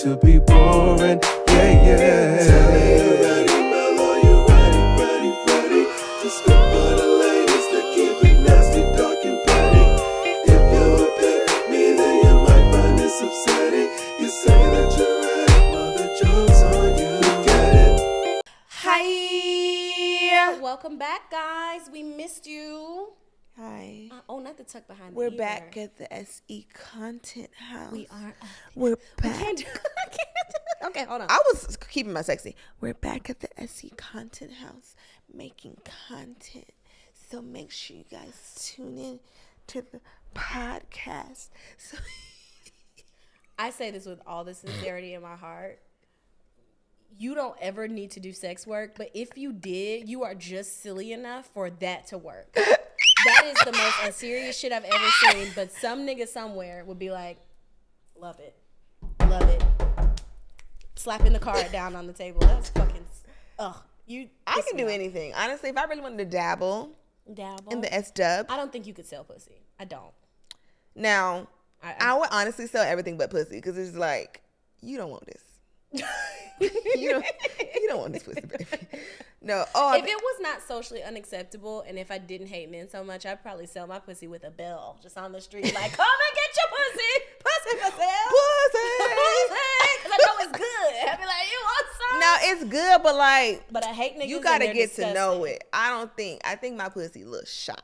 to be boring. Yeah, yeah. Tell me you ready, Mellow, you ready to spit for the ladies to keep it nasty, dark and petty. If you would pick me, then you might find this upsetting. You say that you're ready, well the joke's on you. Get it? Hi. Welcome back, guys. We missed you. Hi. Not the tuck behind the We're ear. back at the SE Content House. We are. We're I back. can't do Okay, hold on. I was keeping my sexy. We're back at the SE Content House making content. So make sure you guys tune in to the podcast. So I say this with all the sincerity in my heart. You don't ever need to do sex work, but if you did, you are just silly enough for that to work. That is the most unserious shit I've ever seen, but some nigga somewhere would be like, love it. Love it. Slapping the card down on the table. That's fucking, I can do anything. Honestly, if I really wanted to dabble in the S-dub. I don't think you could sell pussy. I don't. Now, I would honestly sell everything but pussy because it's like, you don't want this. you don't want this pussy, baby. No. If it was not socially unacceptable, and if I didn't hate men so much, I'd probably sell my pussy with a bell just on the street, like, come and get your pussy for sale, because I know it's good. I'd be like, you want some? No, it's good, but like, but I hate niggas. You gotta get disgusting. to know it. I think my pussy looks shy.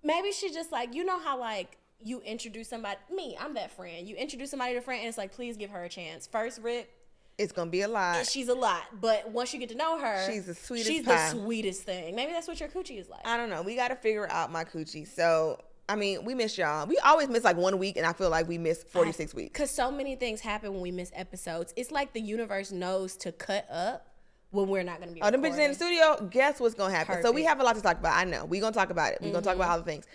Maybe she just like, you know how like you introduce somebody. I'm that friend. You introduce somebody to a friend, and it's like, please give her a chance. First rip. It's gonna be a lot. She's a lot, but once you get to know her, she's the sweetest. She's pie. the sweetest thing. Maybe that's what your coochie is like. I don't know. We gotta figure out my coochie. So I mean, we miss y'all. We always miss like 1 week, and I feel like we miss 46 weeks. Because so many things happen when we miss episodes. It's like the universe knows to cut up when we're not gonna be. Oh, them bitches in the studio. Guess what's gonna happen? Perfect. So we have a lot to talk about. I know. We're gonna talk about it. We're gonna talk about all the things.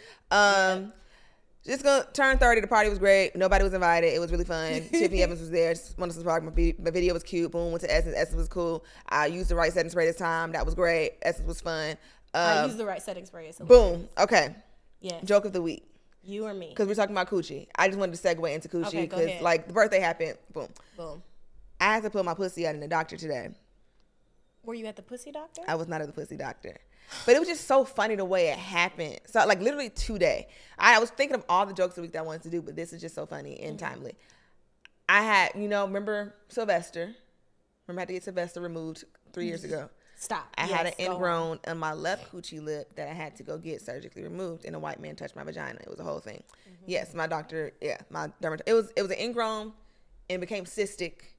Just gonna turn 30. The party was great. Nobody was invited. It was really fun. Tiffany Evans was there. Just wanted to support my video was cute. Boom. Went to Essence. Essence was cool. I used the right setting spray this time. That was great. Essence was fun. I used the right setting spray. Boom. Okay. Yeah. Joke of the week. You or me? Because we're talking about coochie. I just wanted to segue into coochie because okay, like the birthday happened. Boom. Boom. I had to pull my pussy out in the doctor today. Were you at the pussy doctor? I was not at the pussy doctor. But it was just so funny the way it happened. So like literally today, I was thinking of all the jokes of the week that I wanted to do, but this is just so funny and timely. I had, remember Sylvester? Remember I had to get Sylvester removed 3 years ago. Stop. I had an ingrown on my left coochie lip that I had to go get surgically removed, and a white man touched my vagina. It was a whole thing. Yes, my doctor, my dermatologist. It was an ingrown and it became cystic.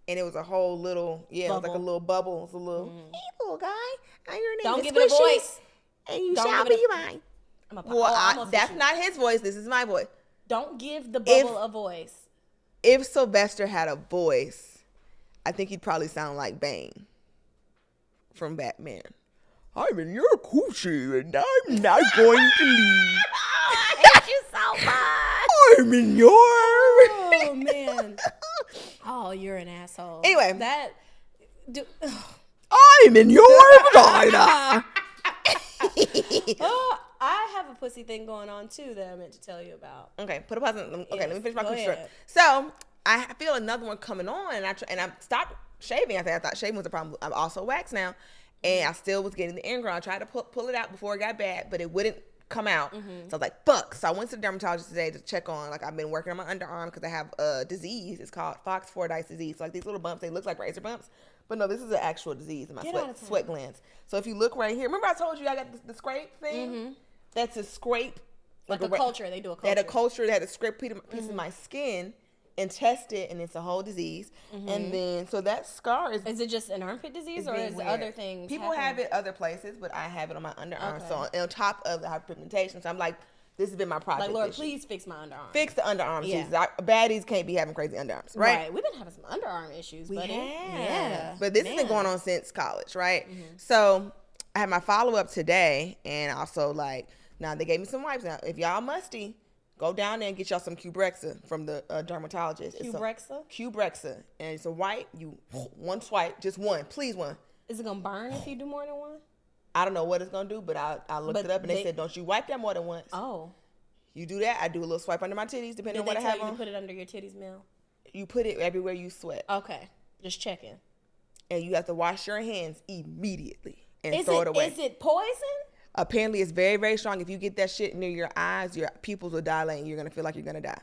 And it was a whole little, it was like a little bubble. It was a little, hey, little guy, your name Don't is give Squishy, it a voice. and you shall be mine. That's not his voice. This is my voice. Don't give the bubble a voice. If Sylvester had a voice, I think he'd probably sound like Bane from Batman. I'm in your coochie, and I'm not going to leave. I hate you so much. I'm in your... Oh, man. Oh, you're an asshole. Anyway. I'm in your vagina. Oh, I have a pussy thing going on, too, that I meant to tell you about. Okay, put a pause on. Okay, let me finish my coochie story. Ahead. So, I feel another one coming on, and I stopped shaving. I thought shaving was a problem. I'm also waxed now, and I still was getting the ingrown. I tried to pull it out before it got bad, but it wouldn't come out. So I was like, fuck. So I went to the dermatologist today to check on, like, I've been working on my underarm because I have a disease. It's called Fox-Fordyce disease. So like these little bumps, they look like razor bumps, but no, this is an actual disease in my sweat glands. So if you look right here, remember I told you I got the scrape thing? That's a scrape. Like a culture. They do a culture. They had a culture that had a scrape piece of my skin and test it, and it's a whole disease. And then, so that scar is... Is it just an armpit disease, or is it other things People have it other places, but I have it on my underarm. So on top of the hyperpigmentation. So I'm like, this has been my project. Like, Lord, issue. please fix my underarm. Fix the underarm issues. Baddies can't be having crazy underarms, right? We've been having some underarm issues, buddy. Yeah. But this has been going on since college, right? So I had my follow-up today, and also like, now they gave me some wipes. Now, if y'all musty, go down there and get y'all some Qbrexza from the dermatologist. Qbrexza. And it's a white. You one swipe, just one. Please one. Is it going to burn if you do more than one? I don't know what it's going to do, but I looked it up, and they said, don't you wipe that more than once. Oh. You do that, I do a little swipe under my titties, depending on what I have on. Did they tell you to put it under your titties, Mel? you put it everywhere you sweat. Okay, just checking. And you have to wash your hands immediately and throw it away. Is it poison? Apparently, it's very, very strong. If you get that shit near your eyes, your pupils will dilate and you're going to feel like you're going to die.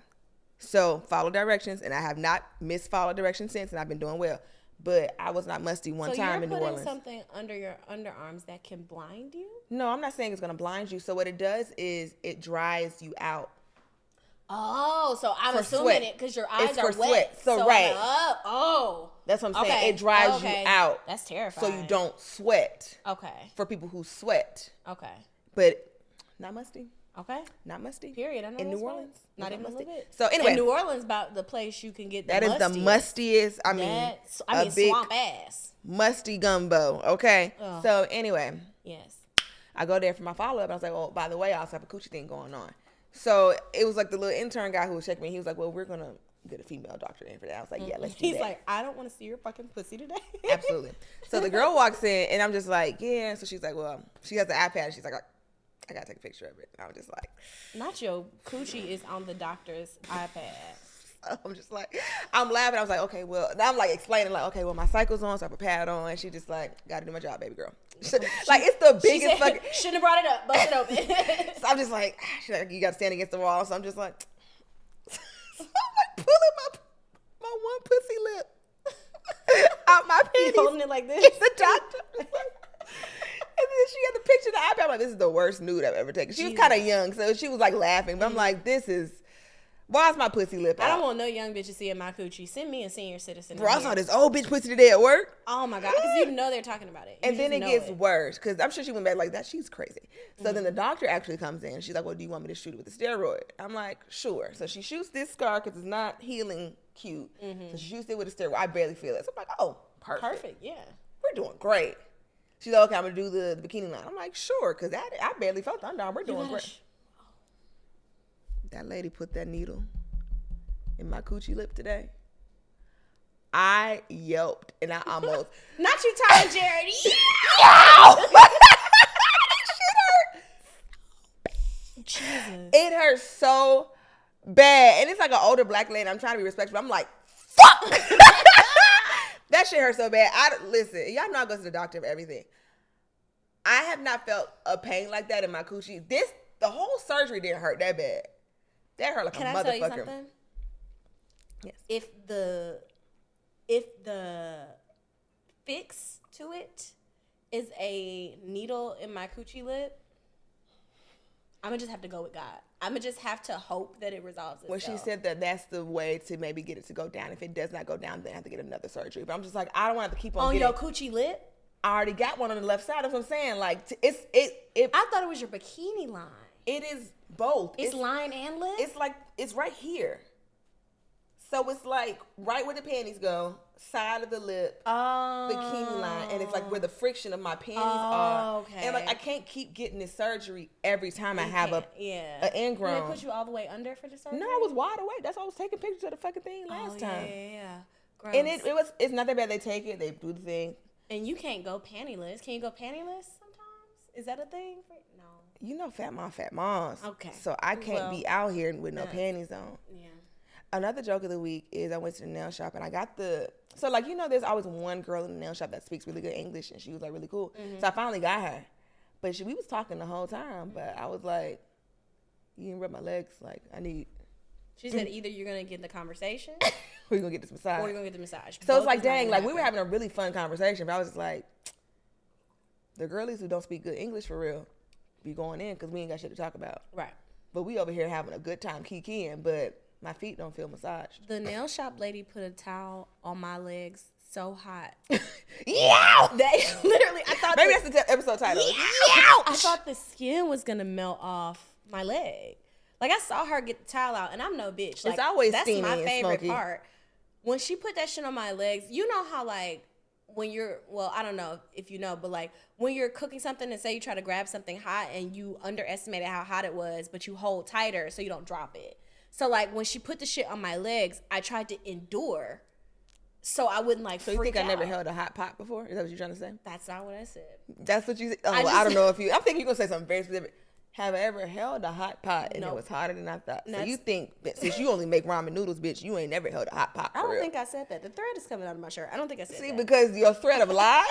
So follow directions. And I have not misfollowed directions since, and I've been doing well. But I was not musty one time in New Orleans. So you're putting something under your underarms that can blind you? No, I'm not saying it's going to blind you. So what it does is it dries you out. Oh, so I'm For assuming sweat. it because your eyes It's are for wet. sweat. So right. Oh. That's what I'm saying. Okay. It dries you out. That's terrifying. So you don't sweat. Okay. For people who sweat. Okay. But not musty. Okay. Not musty. Period. I know in that's New right. Orleans. Not even musty. a little bit. So anyway. And New Orleans about the place you can get the that is the mustiest. I mean, big swamp ass. Musty gumbo. Okay. Ugh. So anyway. Yes. I go there for my follow-up. I was like, oh, by the way, I also have a coochie thing going on. So it was like the little intern guy who was checking me. He was like, well, we're going to get a female doctor in for that. I was like, yeah, let's do He's that. like, I don't want to see your fucking pussy today. Absolutely. So the girl walks in, and I'm just like, yeah. So she's like, well, she has the iPad. And she's like, I got to take a picture of it. And I was just like. Not your coochie is on the doctor's iPad. I'm just like, I'm laughing. I was like, okay, well, now I'm like explaining, like, okay, well, my cycle's on, so I put a pad on. And she just like, got to do my job, baby girl. Like, it's the biggest fucking. Shouldn't have brought it up. Bust it open. So I'm just like, she's like, you got to stand against the wall. So I'm just like, so I'm like pulling my one pussy lip out my You panties. holding it like this. The doctor. And then she had the picture of the iPad. I'm like, this is the worst nude I've ever taken. She was kind of young, so she was like laughing. But I'm like, this is. Why is my pussy lip out? I don't want no young bitches seeing my coochie. Send me a senior citizen. Bro, I saw this old bitch pussy today at work. Oh my God. Because you know they're talking about it. And then it gets worse because I'm sure she went back like that. She's crazy. So then the doctor actually comes in. She's like, well, do you want me to shoot it with a steroid? I'm like, sure. So she shoots this scar because it's not healing cute. So she shoots it with a steroid. I barely feel it. So I'm like, oh, perfect. Perfect, yeah. We're doing great. She's like, okay, I'm going to do the bikini line. I'm like, sure, because I barely felt the underarm. We're doing great. That lady put that needle in my coochie lip today. I yelped and I almost. Not you, Tyler Jared. Jesus. It hurts so bad. And it's like an older black lady. I'm trying to be respectful. I'm like, fuck. That shit hurts so bad. Listen, y'all know I go to the doctor for everything. I have not felt a pain like that in my coochie. The whole surgery didn't hurt that bad. That hurt like a motherfucker. Can I tell you something? Yes. If the fix to it is a needle in my coochie lip, I'm gonna just have to go with God. I'm gonna just have to hope that it resolves itself. Well, she said that that's the way to maybe get it to go down. If it does not go down, then I have to get another surgery. But I'm just like, I don't want to keep on getting. Your coochie lip? I already got one on the left side. That's what I'm saying. Like, I thought it was your bikini line. It is both. It's line and lip? It's like, it's right here. So it's like right where the panties go, side of the lip, bikini line, and it's like where the friction of my panties are. Okay. And like I can't keep getting this surgery every time I have an ingrown. Did they put you all the way under for the surgery? No, I was wide awake. That's why I was taking pictures of the fucking thing last time. Yeah. Gross. And it's not that bad. They take it, they do the thing. And you can't go pantyless. Can you go pantyless sometimes? Is that a thing? No. You know, fat moms. Okay. So I can't be out here with no panties on. Yeah. Another joke of the week is I went to the nail shop and I got so like, you know, there's always one girl in the nail shop that speaks really good English and she was like really cool. So I finally got her. But we was talking the whole time, but I was like, you didn't rub my legs. Like, I need. She said either you're going to get in the conversation or you're going to get this massage. Or you're going to get the massage. So it's like, dang, like we were having a really fun conversation, but I was just like, the girlies who don't speak good English for real be going in because we ain't got shit to talk about. Right. But we over here having a good time kikiing, but my feet don't feel massaged. The nail shop lady put a towel on my legs so hot. Yeah. That literally, I thought maybe that's the episode title. I thought the skin was gonna melt off my leg. Like I saw her get the towel out, and I'm no bitch. Like, it's always that's steamy my and favorite smoky. part. When she put that shit on my legs, you know how like when you're, well, I don't know if you know, but like when you're cooking something and say you try to grab something hot and you underestimated how hot it was, but you hold tighter so you don't drop it. So like when she put the shit on my legs, I tried to endure so I wouldn't like freak out. So you think I never held a hot pot before? Is that what you're trying to say? That's not what I said. That's what you said? Oh, I don't know if you, I'm thinking you're going to say something very specific. Have I ever held a hot pot and it Nope. was hotter than I thought? So That's- you think that since you only make ramen noodles, bitch, you ain't never held a hot pot for I don't real. think I said that. The thread is coming out of my shirt. I don't think I said See, that. because your thread of lies.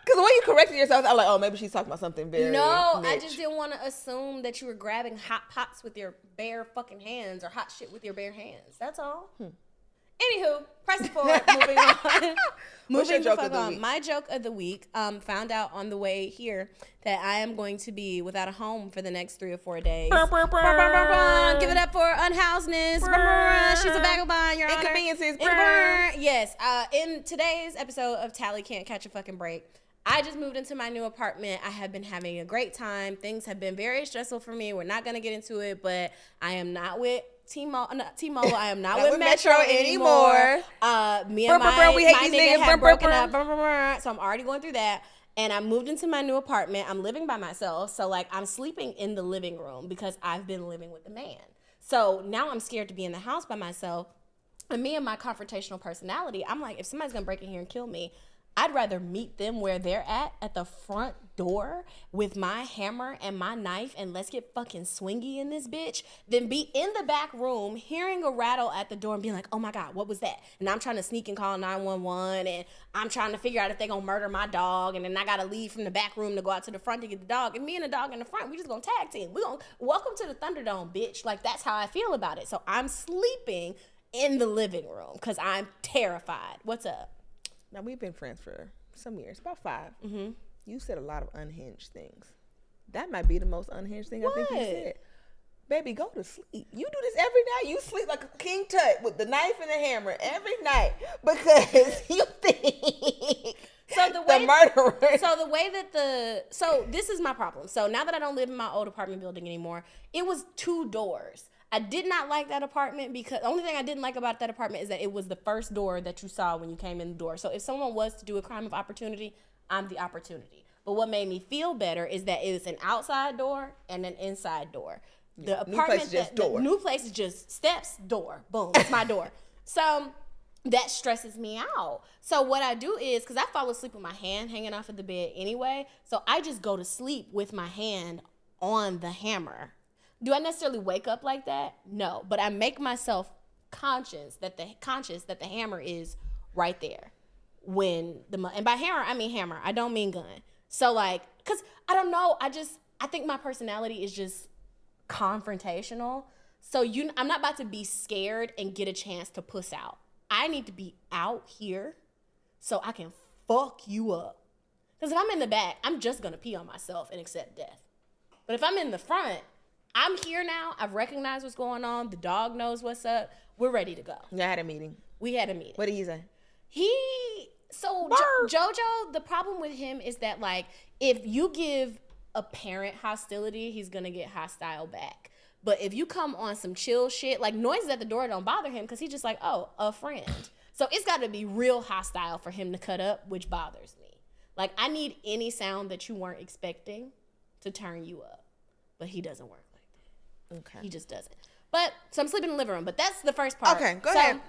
Because when you corrected yourself, I'm like, oh, maybe she's talking about something very No, I niche. just didn't want to assume that you were grabbing hot pots with your bare fucking hands or hot shit with your bare hands. That's all. Anywho, pressing forward, moving on. What's your Moving joke the of fuck the on. week? My joke of the week, found out on the way here that I am going to be without a home for the next 3 or 4 days. Give it up for unhousedness. She's a vagabond, Your Honor. Inconveniences. Yes, in today's episode of Talley Can't Catch a Fucking Break, I just moved into my new apartment. I have been having a great time. Things have been very stressful for me. We're not going to get into it, but I am not with T-Mobile. I am not with Metro anymore. Me and We hate my these nigga niggas. have broken up. So I'm already going through that. And I moved into my new apartment. I'm living by myself. So, like, I'm sleeping in the living room because I've been living with a man. So now I'm scared to be in the house by myself. And me and my confrontational personality, I'm like, if somebody's going to break in here and kill me, I'd rather meet them where they're at the front door with my hammer and my knife and let's get fucking swingy in this bitch than be in the back room hearing a rattle at the door and being like, oh my God, what was that? And I'm trying to sneak and call 911 and I'm trying to figure out if they're going to murder my dog and then I got to leave from the back room to go out to the front to get the dog. And me and the dog in the front, we just going to tag team. We going to welcome to the Thunderdome, bitch. Like, that's how I feel about it. So I'm sleeping in the living room because I'm terrified. What's up? Now, we've been friends for some years, about 5. Mm-hmm. You said a lot of unhinged things. That might be the most unhinged thing I think you What? said. Baby, go to sleep. You do this every night. You sleep like a King Tut with the knife and the hammer every night because you think the murderer. So this is my problem. So now that I don't live in my old apartment building anymore, it was 2 doors. I did not like that apartment because the only thing I didn't like about that apartment is that it was the first door that you saw when you came in the door. So if someone was to do a crime of opportunity, I'm the opportunity. But what made me feel better is that it's an outside door and an inside door. The New place apartment, is just the door. new place is just steps, door, boom, it's my door. So that stresses me out. So what I do is, because I fall asleep with my hand hanging off of the bed anyway, so I just go to sleep with my hand on the hammer. Do I necessarily wake up like that? No, but I make myself conscious that the hammer is right there. And by hammer, I mean hammer. I don't mean gun. So like, cause I don't know. I think my personality is just confrontational. So I'm not about to be scared and get a chance to puss out. I need to be out here so I can fuck you up. Cause if I'm in the back, I'm just gonna pee on myself and accept death. But if I'm in the front, I'm here now. I've recognized what's going on. The dog knows what's up. We're ready to go. Yeah, I had a meeting. We had a meeting. What did he say? Jojo, the problem with him is that, like, if you give apparent hostility, he's going to get hostile back. But if you come on some chill shit, like noises at the door don't bother him because he's just like, oh, a friend. So it's got to be real hostile for him to cut up, which bothers me. Like, I need any sound that you weren't expecting to turn you up. But he doesn't work. Okay. He just doesn't. But so I'm sleeping in the living room. But that's the first part. Okay, go ahead.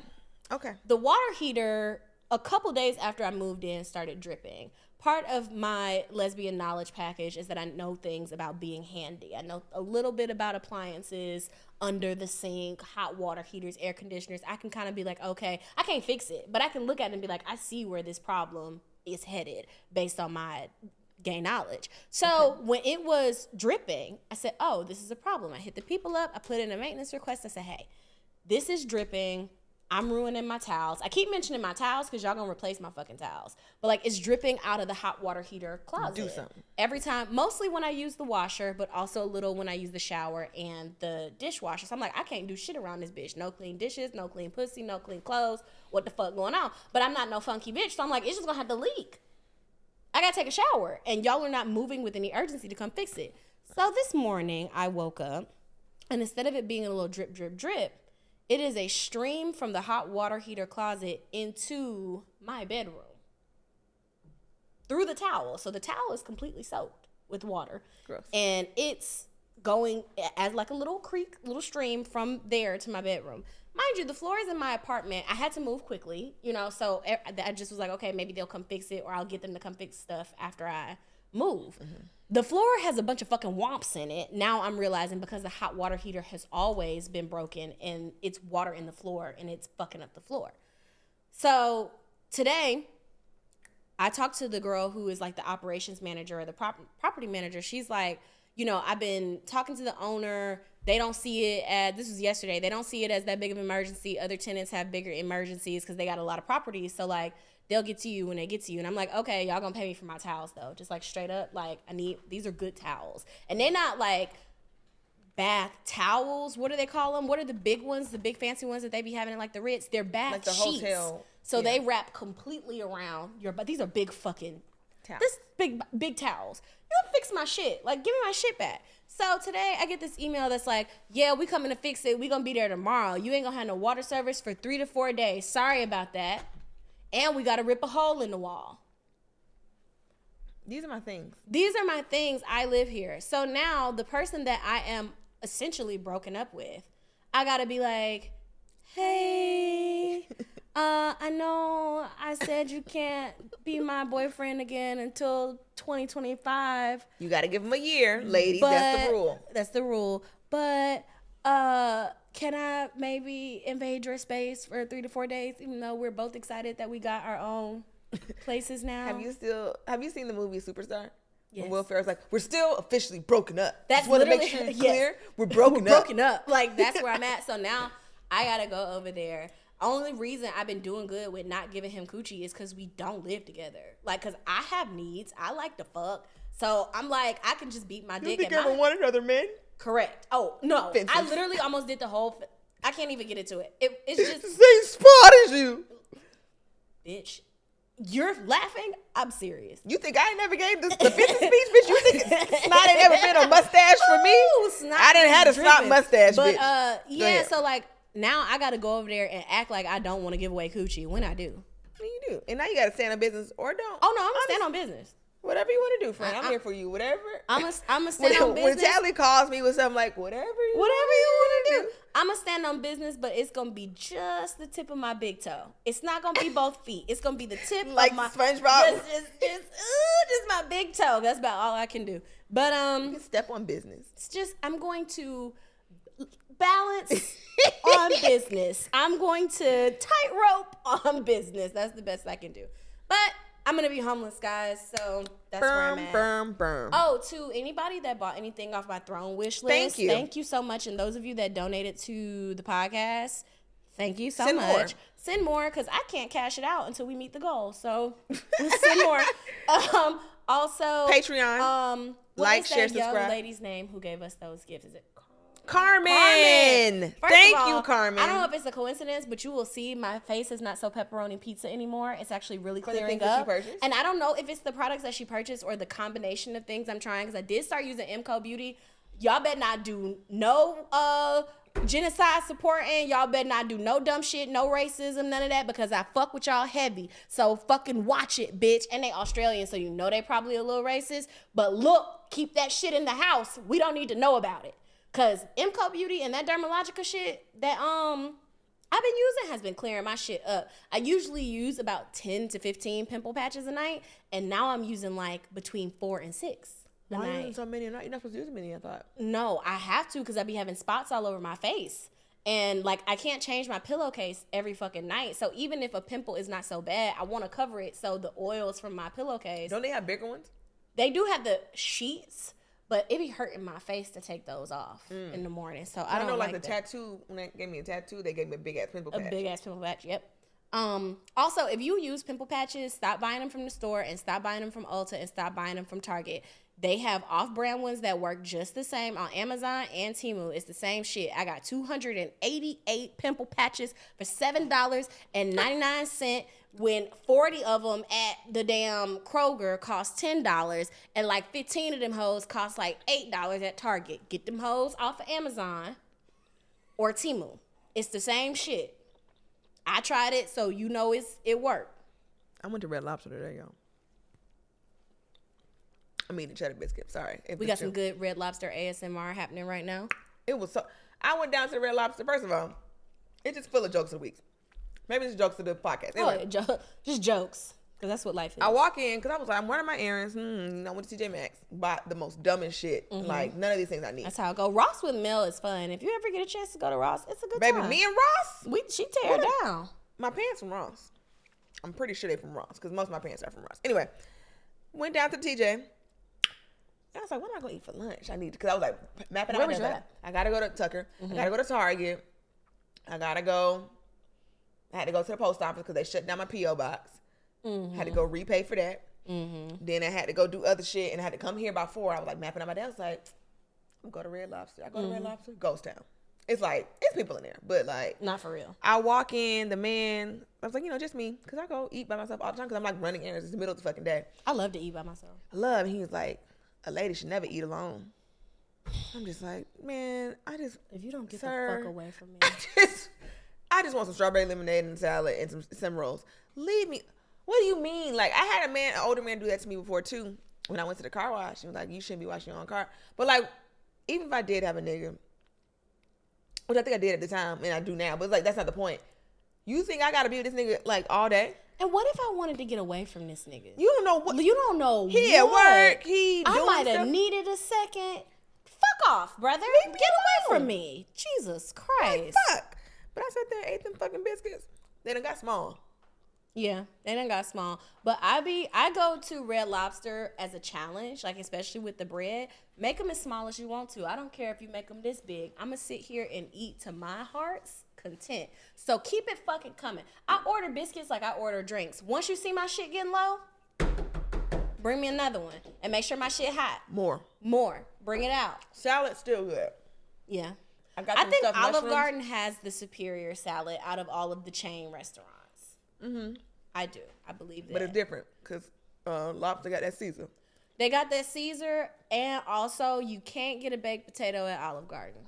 Okay. The water heater, a couple days after I moved in, started dripping. Part of my lesbian knowledge package is that I know things about being handy. I know a little bit about appliances, under the sink, hot water heaters, air conditioners. I can kind of be like, okay, I can't fix it, but I can look at it and be like, I see where this problem is headed based on my gain knowledge. So when it was dripping, I said, oh, this is a problem. I hit the people up. I put in a maintenance request. I said, hey, this is dripping. I'm ruining my towels. I keep mentioning my towels because y'all gonna replace my fucking towels. But like, it's dripping out of the hot water heater closet. Do something. Every time, mostly when I use the washer, but also a little when I use the shower and the dishwasher. So I'm like, I can't do shit around this bitch. No clean dishes, no clean pussy, no clean clothes. What the fuck going on? But I'm not no funky bitch. So I'm like, it's just gonna have to leak. I gotta take a shower, and y'all are not moving with any urgency to come fix it. So this morning, I woke up, and instead of it being a little drip, drip, drip, it is a stream from the hot water heater closet into my bedroom through the towel. So the towel is completely soaked with water. Gross. And it's going as like a little creek, little stream from there to my bedroom. Mind you, the floors in my apartment, I had to move quickly, so I just was like, okay, maybe they'll come fix it, or I'll get them to come fix stuff after I move. The floor has a bunch of fucking womps in it. Now I'm realizing because the hot water heater has always been broken and it's water in the floor and it's fucking up the floor. So today, I talked to the girl who is like the operations manager or the property manager. She's like, you know, I've been talking to the owner. They don't see it as, this was yesterday, they don't see it as that big of an emergency. Other tenants have bigger emergencies because they got a lot of properties. So like, they'll get to you when they get to you. And I'm like, okay, y'all gonna pay me for my towels though. Just like straight up, like these are good towels. And they're not like bath towels. What do they call them? What are the big ones, the big fancy ones that they be having in like the Ritz? They're bath Like the sheets. hotel. So they wrap completely around your, but these are big fucking Towels. This big towels. You don't fix my shit. Like, give me my shit back. So today I get this email that's like, yeah, we coming to fix it. We gonna be there tomorrow. You ain't gonna have no water service for 3 to 4 days. Sorry about that. And we gotta rip a hole in the wall. These are my things. These are my things. I live here. So now the person that I am essentially broken up with, I gotta be like, hey, I know I said you can't be my boyfriend again until 2025. You got to give them a year, ladies. That's the rule. That's the rule. But can I maybe invade your space for 3 to 4 days, even though we're both excited that we got our own places now? Have you seen the movie Superstar? Yes. When Will Ferrell's like, we're still officially broken up. That's Just want to make literally- sure it's yes. clear. We're broken up. Broken up. Like, that's where I'm at. So now I gotta go over there. Only reason I've been doing good with not giving him coochie is because we don't live together. Like, because I have needs. I like to fuck. So I'm like, I can just beat my You dick. think at ever wanted other men? Correct. Oh, no. Fences. I literally almost did the whole... I can't even get into it. It's just... They spotted you. Bitch, you're laughing? I'm serious. You think I ain't never gave the fences speech, bitch? You think Snot ain't ever been a mustache for me? Ooh, Snot I didn't have a dripping. snot mustache, but, bitch. yeah, ahead. so, like, now I got to go over there and act like I don't want to give away coochie when I do. What you do? And now you got to stand on business or don't. Oh, no, I'm going to stand on business. Whatever you want to do, friend. I'm here for you. Whatever. I'm going to stand on When business. Talley calls me with something like, whatever you want to to do. I'm going to stand on business, but it's going to be just the tip of my big toe. It's not going to be both feet. It's going to be the tip Like of my... SpongeBob. Just my big toe. That's about all I can do. But, You can step on business. it's just, I'm going to balance on business. I'm going to tightrope on business. That's the best I can do. But I'm going to be homeless, guys. So that's where I'm at. Burn. Oh, to anybody that bought anything off my throne wish list, Thank you. so much. And those of you that donated to the podcast, thank you so Send much. more. Send more, because I can't cash it out until we meet the goal. So send more. Also, Patreon. What Like, is share, that young subscribe. lady's name who gave us those gifts? Is it Carmen. First Thank of all, you, Carmen. I don't know if it's a coincidence, but you will see my face is not so pepperoni pizza anymore. It's actually really the clearing things that she up. purchased? And I don't know if it's the products that she purchased or the combination of things I'm trying, because I did start using MCO Beauty. Y'all better not do no genocide supporting. Y'all better not do no dumb shit, no racism, none of that, because I fuck with y'all heavy. So fucking watch it, bitch. And they Australian, so you know they probably a little racist. But look, keep that shit in the house. We don't need to know about it. Cause MCO Beauty and that Dermalogica shit that I've been using has been clearing my shit up. I usually use about 10 to 15 pimple patches a night, and now I'm using like between 4 and 6 a Why are you night. using so many a night? You're not supposed to use many, I thought. No, I have to, because I be having spots all over my face. And like, I can't change my pillowcase every fucking night. So even if a pimple is not so bad, I want to cover it so the oils from my pillowcase. Don't they have bigger ones? They do have the sheets, but it be hurting my face to take those off in the morning. So I don't know, like the that. tattoo, when they gave me a tattoo, they gave me a big ass pimple A patch. big ass pimple patch, yep. Also, if you use pimple patches, stop buying them from the store and stop buying them from Ulta and stop buying them from Target. They have off-brand ones that work just the same on Amazon and Temu. It's the same shit. I got 288 pimple patches for $7.99 when 40 of them at the damn Kroger cost $10, and like 15 of them hoes cost like $8 at Target. Get them hoes off of Amazon or Temu. It's the same shit. I tried it, so you know it worked. I went to Red Lobster today, y'all. I'm eating cheddar biscuit. Sorry. We got some good Red Lobster ASMR happening right now. It was so. I went down to the Red Lobster. First of all, it's just full of jokes of the week. Maybe it's jokes of the podcast. Anyway, Just jokes. Because that's what life is. I walk in because I was like, I'm running my errands. I went to TJ Maxx, bought the most dumbest shit. Like, none of these things I need. That's how I go. Ross with Mel is fun. If you ever get a chance to go to Ross, it's a good Baby, time. me and Ross? She tear it down. My pants from Ross. I'm pretty sure they're from Ross because most of my pants are from Ross. Anyway, went down to TJ. I was like, what am I going to eat for lunch? Because I was like, mapping out. Where was you at? I got to go to Tucker. I got to go to Target. I had to go to the post office because they shut down my P.O. box. Had to go repay for that. Then I had to go do other shit and I had to come here by 4. I was like mapping out my day. I was like, I'm going to Red Lobster. I go to Red Lobster, Ghost Town. It's like, it's people in there, but like. Not for real. I walk in, the man, I was like, just me. Because I go eat by myself all the time because I'm like running errands. It's the middle of the fucking day. I love to eat by myself. I love. He was like, a lady should never eat alone. I'm just like, man, If you don't get sir, the fuck away from me. I just want some strawberry lemonade and salad and some rolls. Leave me. What do you mean? Like, I had an older man do that to me before too. When I went to the car wash, he was like, you shouldn't be washing your own car. But like, even if I did have a nigga, which I think I did at the time and I do now, but it's like, that's not the point. You think I gotta be with this nigga like all day? And what if I wanted to get away from this nigga? You don't know what. You don't know He at work. He I doing might have stuff. needed a second. Fuck off, brother. Get away from me. Jesus Christ. Like, fuck. But I sat there and ate them fucking biscuits. They done got small. Yeah, they done got small. But I go to Red Lobster as a challenge, like especially with the bread. Make them as small as you want to. I don't care if you make them this big. I'm going to sit here and eat to my heart's content. So keep it fucking coming. I order biscuits like I order drinks. Once you see my shit getting low, bring me another one. And make sure my shit hot. More. Bring it out. Salad's still good. Yeah. I think Olive Garden has the superior salad out of all of the chain restaurants. I do. I believe that. But it's different because Lobster got that Caesar. They got that Caesar, and also you can't get a baked potato at Olive Garden.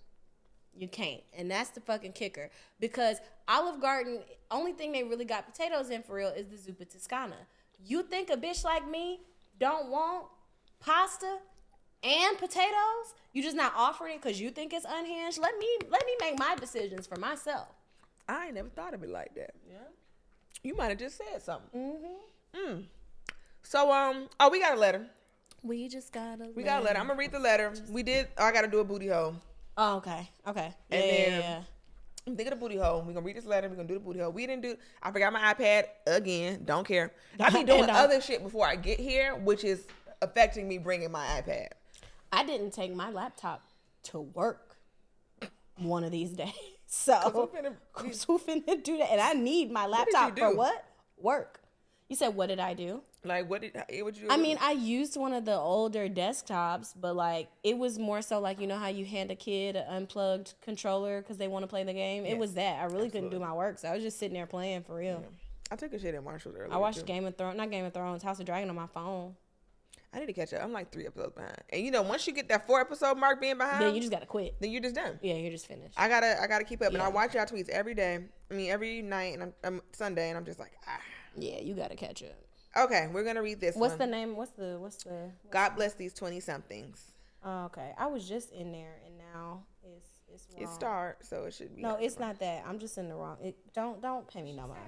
You can't. And that's the fucking kicker. Because Olive Garden, only thing they really got potatoes in for real is the zuppa Toscana. You think a bitch like me don't want pasta and potatoes? You just not offering it because you think it's unhinged? Let me make my decisions for myself. I ain't never thought of it like that. Yeah. You might have just said something. So, we got a letter. We just got a letter. We got a letter. I'm going to read the letter. I got to do a booty hole. Oh, okay. Okay. And then Yeah. I'm thinking of the booty hole. We're going to read this letter. We're going to do the booty hole. I forgot my iPad again. Don't care. I be doing other shit before I get here, which is affecting me bringing my iPad. I didn't take my laptop to work one of these days. So who finna do that? And I need my laptop for what? Work. You said, what did I do? Like, what you do? I mean, I used one of the older desktops, but like it was more so like, you know how you hand a kid an unplugged controller because they want to play the game? It was that. I really couldn't do my work, so I was just sitting there playing for real. Yeah. I took a shit at Marshall's earlier. I watched not Game of Thrones, House of Dragon on my phone. I need to catch up. I'm like 3 episodes behind. And once you get that 4 episode mark being behind, Then you just gotta quit. then you're just done. Yeah, you're just finished. I gotta keep up, and Yeah. I watch y'all tweets every day. I mean, every night, and I'm Sunday, and I'm just like, ah. Yeah, you gotta catch up. Okay, we're gonna read this. What's one. the name? What's the? God bless these 20 somethings. Oh, okay, I was just in there, and now it's wrong. It start, so it should be. No, it's not that. I'm just in the wrong. Don't pay me no mind.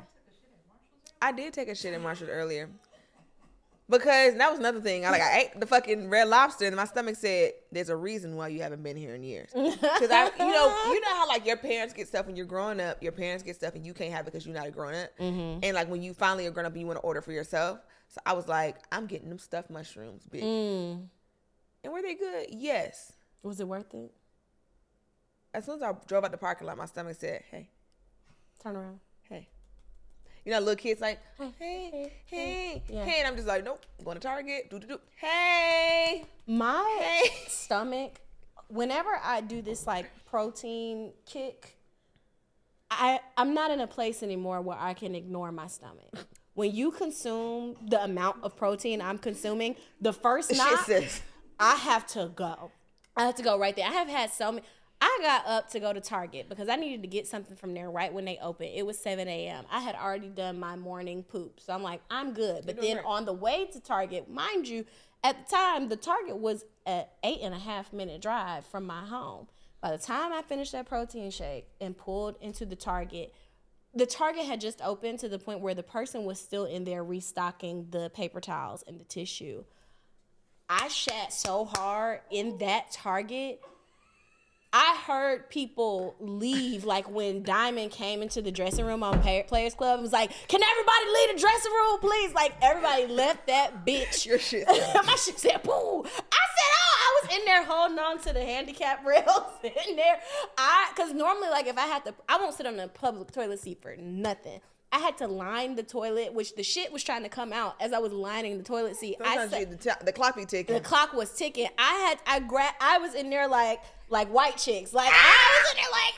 I did take a shit at Marshall's earlier. Because that was another thing. I ate the fucking Red Lobster, and my stomach said, "There's a reason why you haven't been here in years." Because you know how like your parents get stuff when you're growing up. Your parents get stuff and you can't have it because you're not a grown up. And like when you finally are grown up, you want to order for yourself. So I was like, I'm getting them stuffed mushrooms, bitch. And were they good? Yes. Was it worth it? As soon as I drove out the parking lot, my stomach said, "Hey, Turn around. hey." You know, little kids like, hey, Yeah. and I'm just like, nope, I'm going to Target, hey. My stomach, whenever I do this like protein kick, I'm not in a place anymore where I can ignore my stomach. When you consume the amount of protein I'm consuming, the first night, I have to go. I have to go right there. I have had so many. I got up to go to Target because I needed to get something from there right when they opened. It was 7 a.m. I had already done my morning poop. So I'm like, I'm good. But then on the way to Target, mind you, at the time, the Target was an 8.5 minute drive from my home. By the time I finished that protein shake and pulled into the Target, the Target had just opened to the point where the person was still in there restocking the paper towels and the tissue. I shat so hard in that Target. I heard people leave, like when Diamond came into the dressing room on Players Club and was like, can everybody leave the dressing room, please? Like, everybody left that bitch. Your shit. My shit said, boo. I said, I was in there holding on to the handicap rails in there. Because normally, like, if I had to, I won't sit on the public toilet seat for nothing. I had to line the toilet, which the shit was trying to come out as I was lining the toilet seat. Sometimes the clock be ticking. The clock was ticking. I was in there like white chicks. Like, I was in there like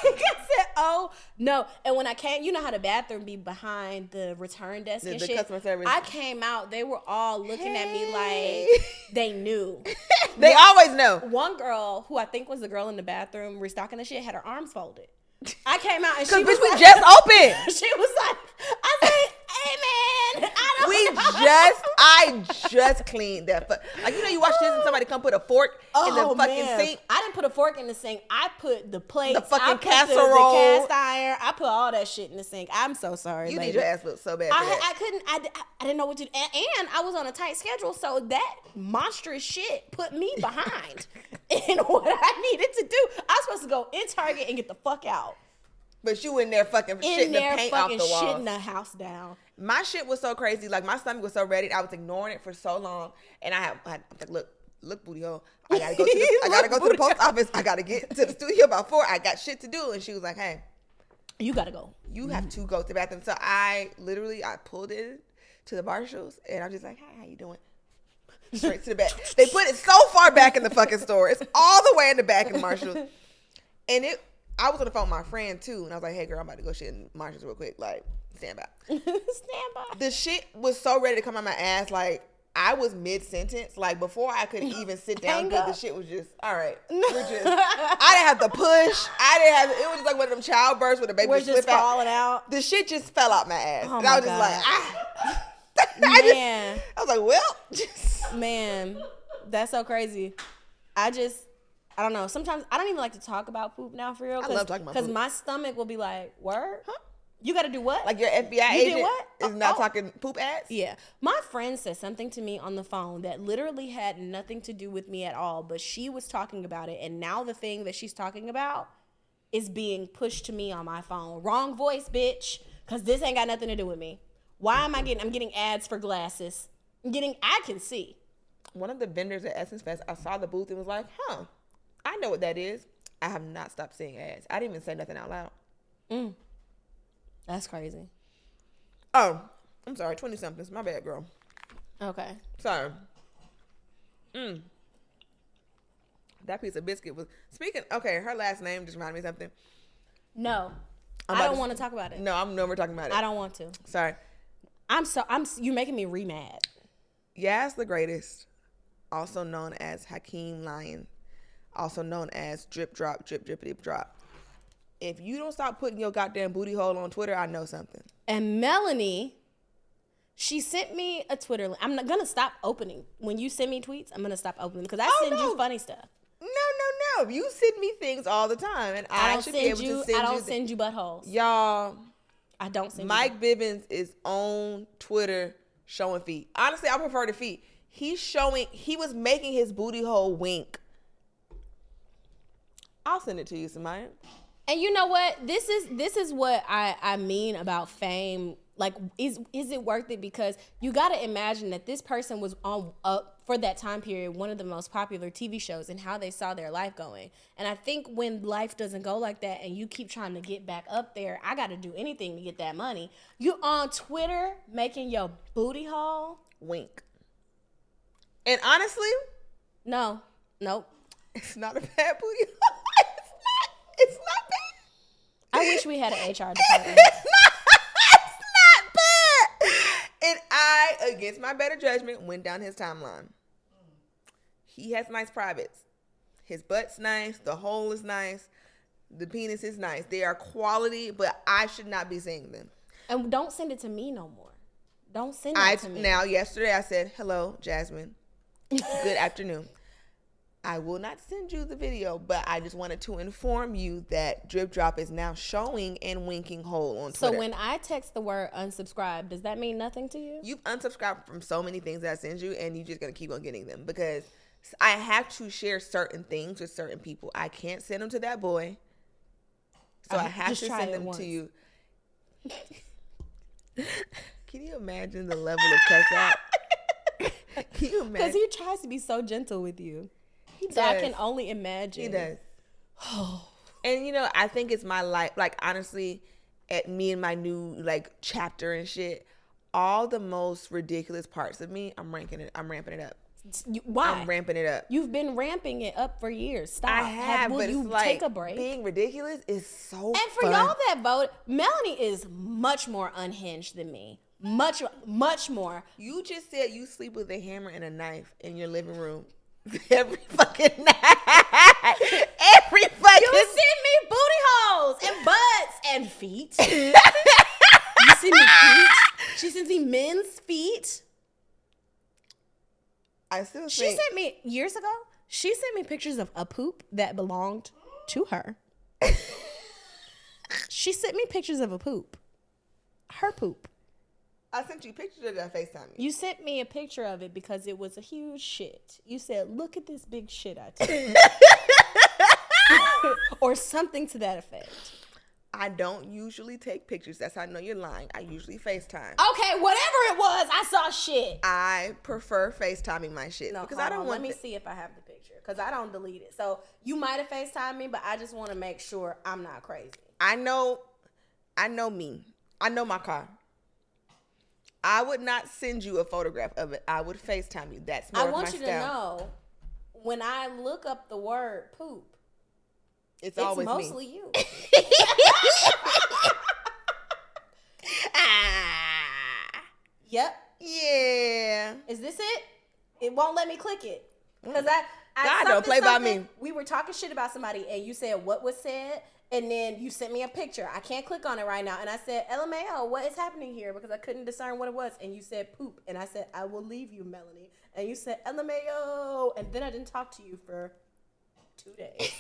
I said, oh, no. And when I came, you know how the bathroom be behind the return desk and the shit? customer service. I came out, they were all looking at me like they knew. They always know. One girl, who I think was the girl in the bathroom restocking the shit, had her arms folded. I came out and she was we like, just opened. She was like, I said, hey man, I just cleaned that. Like, you know, you watch this and somebody come put a fork in the fucking sink. I didn't put a fork in the sink. I put the plates, the fucking I put casserole, the cast iron. I put all that shit in the sink. I'm so sorry. You lady. need your ass whipped so bad. For that. I didn't know what to do. And I was on a tight schedule, so that monstrous shit put me behind in what I needed to do. I was supposed to go in Target and get the fuck out. But you in there fucking shitting the paint off the walls. Shitting the house down. My shit was so crazy. Like, my stomach was so ready. I was ignoring it for so long. And I was like, look, booty hole. I gotta go to the post office. I gotta get to the studio by 4. I got shit to do. And she was like, hey, you gotta go. You have to go to the bathroom. So I pulled it to the Marshalls. And I'm just like, hey, how you doing? Straight to the back. They put it so far back in the fucking store. It's all the way in the back in Marshalls. And I was on the phone with my friend too, and I was like, hey girl, I'm about to go shit in Marshalls real quick. Like, stand by. Stand by. The shit was so ready to come out my ass. Like, I was mid-sentence. Like, before I could even sit down good, the shit was just, all right. I didn't have to push. It was just like one of them childbirths where the baby just slip falling out. The shit just fell out my ass. Oh and I was just like, Man. I was like, well. Man, that's so crazy. I don't know. Sometimes I don't even like to talk about poop now for real. I love talking about poop. Because my stomach will be like, word? Huh? You got to do what? Like your FBI agent is not talking poop ads? Yeah. My friend said something to me on the phone that literally had nothing to do with me at all, but she was talking about it, and now the thing that she's talking about is being pushed to me on my phone. Wrong voice, bitch, because this ain't got nothing to do with me. Why am I'm getting ads for glasses. I can see. One of the vendors at Essence Fest, I saw the booth and was like, I know what that is. I have not stopped seeing ads. I didn't even say nothing out loud. That's crazy. Oh, I'm sorry. 20-somethings. My bad, girl. Okay. Sorry. That piece of biscuit was... Okay, her last name just reminded me of something. No. I don't want to talk about it. No, I'm never talking about it. I don't want to. Sorry. You're making me re-mad. Yas the Greatest, also known as Hakeem Lion, also known as Drip Drop, Drip Drippity Drop. If you don't stop putting your goddamn booty hole on Twitter, I know something. And Melanie, she sent me a Twitter link. I'm not going to stop opening. When you send me tweets, I'm going to stop opening because I send you funny stuff. No. You send me things all the time. And I should be able to send you. I don't send you buttholes. Y'all. I don't send Mike you Bivens is on Twitter showing feet. Honestly, I prefer the feet. He was making his booty hole wink. I'll send it to you, Samaya. And you know what? This is what I mean about fame. Like, is it worth it? Because you got to imagine that this person was on for that time period, one of the most popular TV shows, and how they saw their life going. And I think when life doesn't go like that and you keep trying to get back up there, I got to do anything to get that money. You on Twitter making your booty hole wink. And honestly, nope. It's not a bad booty hole. It's not bad. I wish we had an HR department. It's not bad. And I, against my better judgment, went down his timeline. He has nice privates. His butt's nice. The hole is nice. The penis is nice. They are quality, but I should not be seeing them. And don't send it to me no more. Don't send it to me. Now, yesterday I said, hello, Jasmine. Good afternoon. I will not send you the video, but I just wanted to inform you that Drip Drop is now showing and winking whole on Twitter. So when I text the word unsubscribe, does that mean nothing to you? You've unsubscribed from so many things that I send you, and you're just going to keep on getting them because I have to share certain things with certain people. I can't send them to that boy. So I have to send them to you. Can you imagine the level of cuss out? Can you imagine? Because he tries to be so gentle with you. So I can only imagine. He does. And, you know, I think it's my life. Like, honestly, at me and my new, like, chapter and shit, all the most ridiculous parts of me, I'm ramping it up. Why? I'm ramping it up. You've been ramping it up for years. Stop. I have, Will but you it's like take a break? being ridiculous is so And for fun. y'all that vote, Melanie is much more unhinged than me. Much more. You just said you sleep with a hammer and a knife in your living room every fucking night. Every fucking. You send me booty holes and butts and feet. You send me feet. She sends me men's feet. I still She think. sent me years ago. She sent me pictures of a poop that belonged to her. She sent me pictures of a poop. Her poop. I sent you pictures of that FaceTime. You sent me a picture of it because it was a huge shit. You said, "Look at this big shit I took," or something to that effect. I don't usually take pictures. That's how I know you're lying. I usually FaceTime. Okay, whatever it was, I saw shit. I prefer FaceTiming my shit because I don't want. Let me see if I have the picture because I don't delete it. So you might have FaceTimed me, but I just want to make sure I'm not crazy. I know me. I know my car. I would not send you a photograph of it. I would FaceTime you. That's more I of my want you to style. know when I look up the word poop, It's always mostly me. you. Yep. Yeah. Is this it? It won't let me click it because I God, don't play by me. We were talking shit about somebody, and you said what was said, and then you sent me a picture. I can't click on it right now, and I said, "LMAO, what is happening here?" Because I couldn't discern what it was, and you said poop, and I said, "I will leave you, Melanie," and you said, "LMAO," and then I didn't talk to you for 2 days.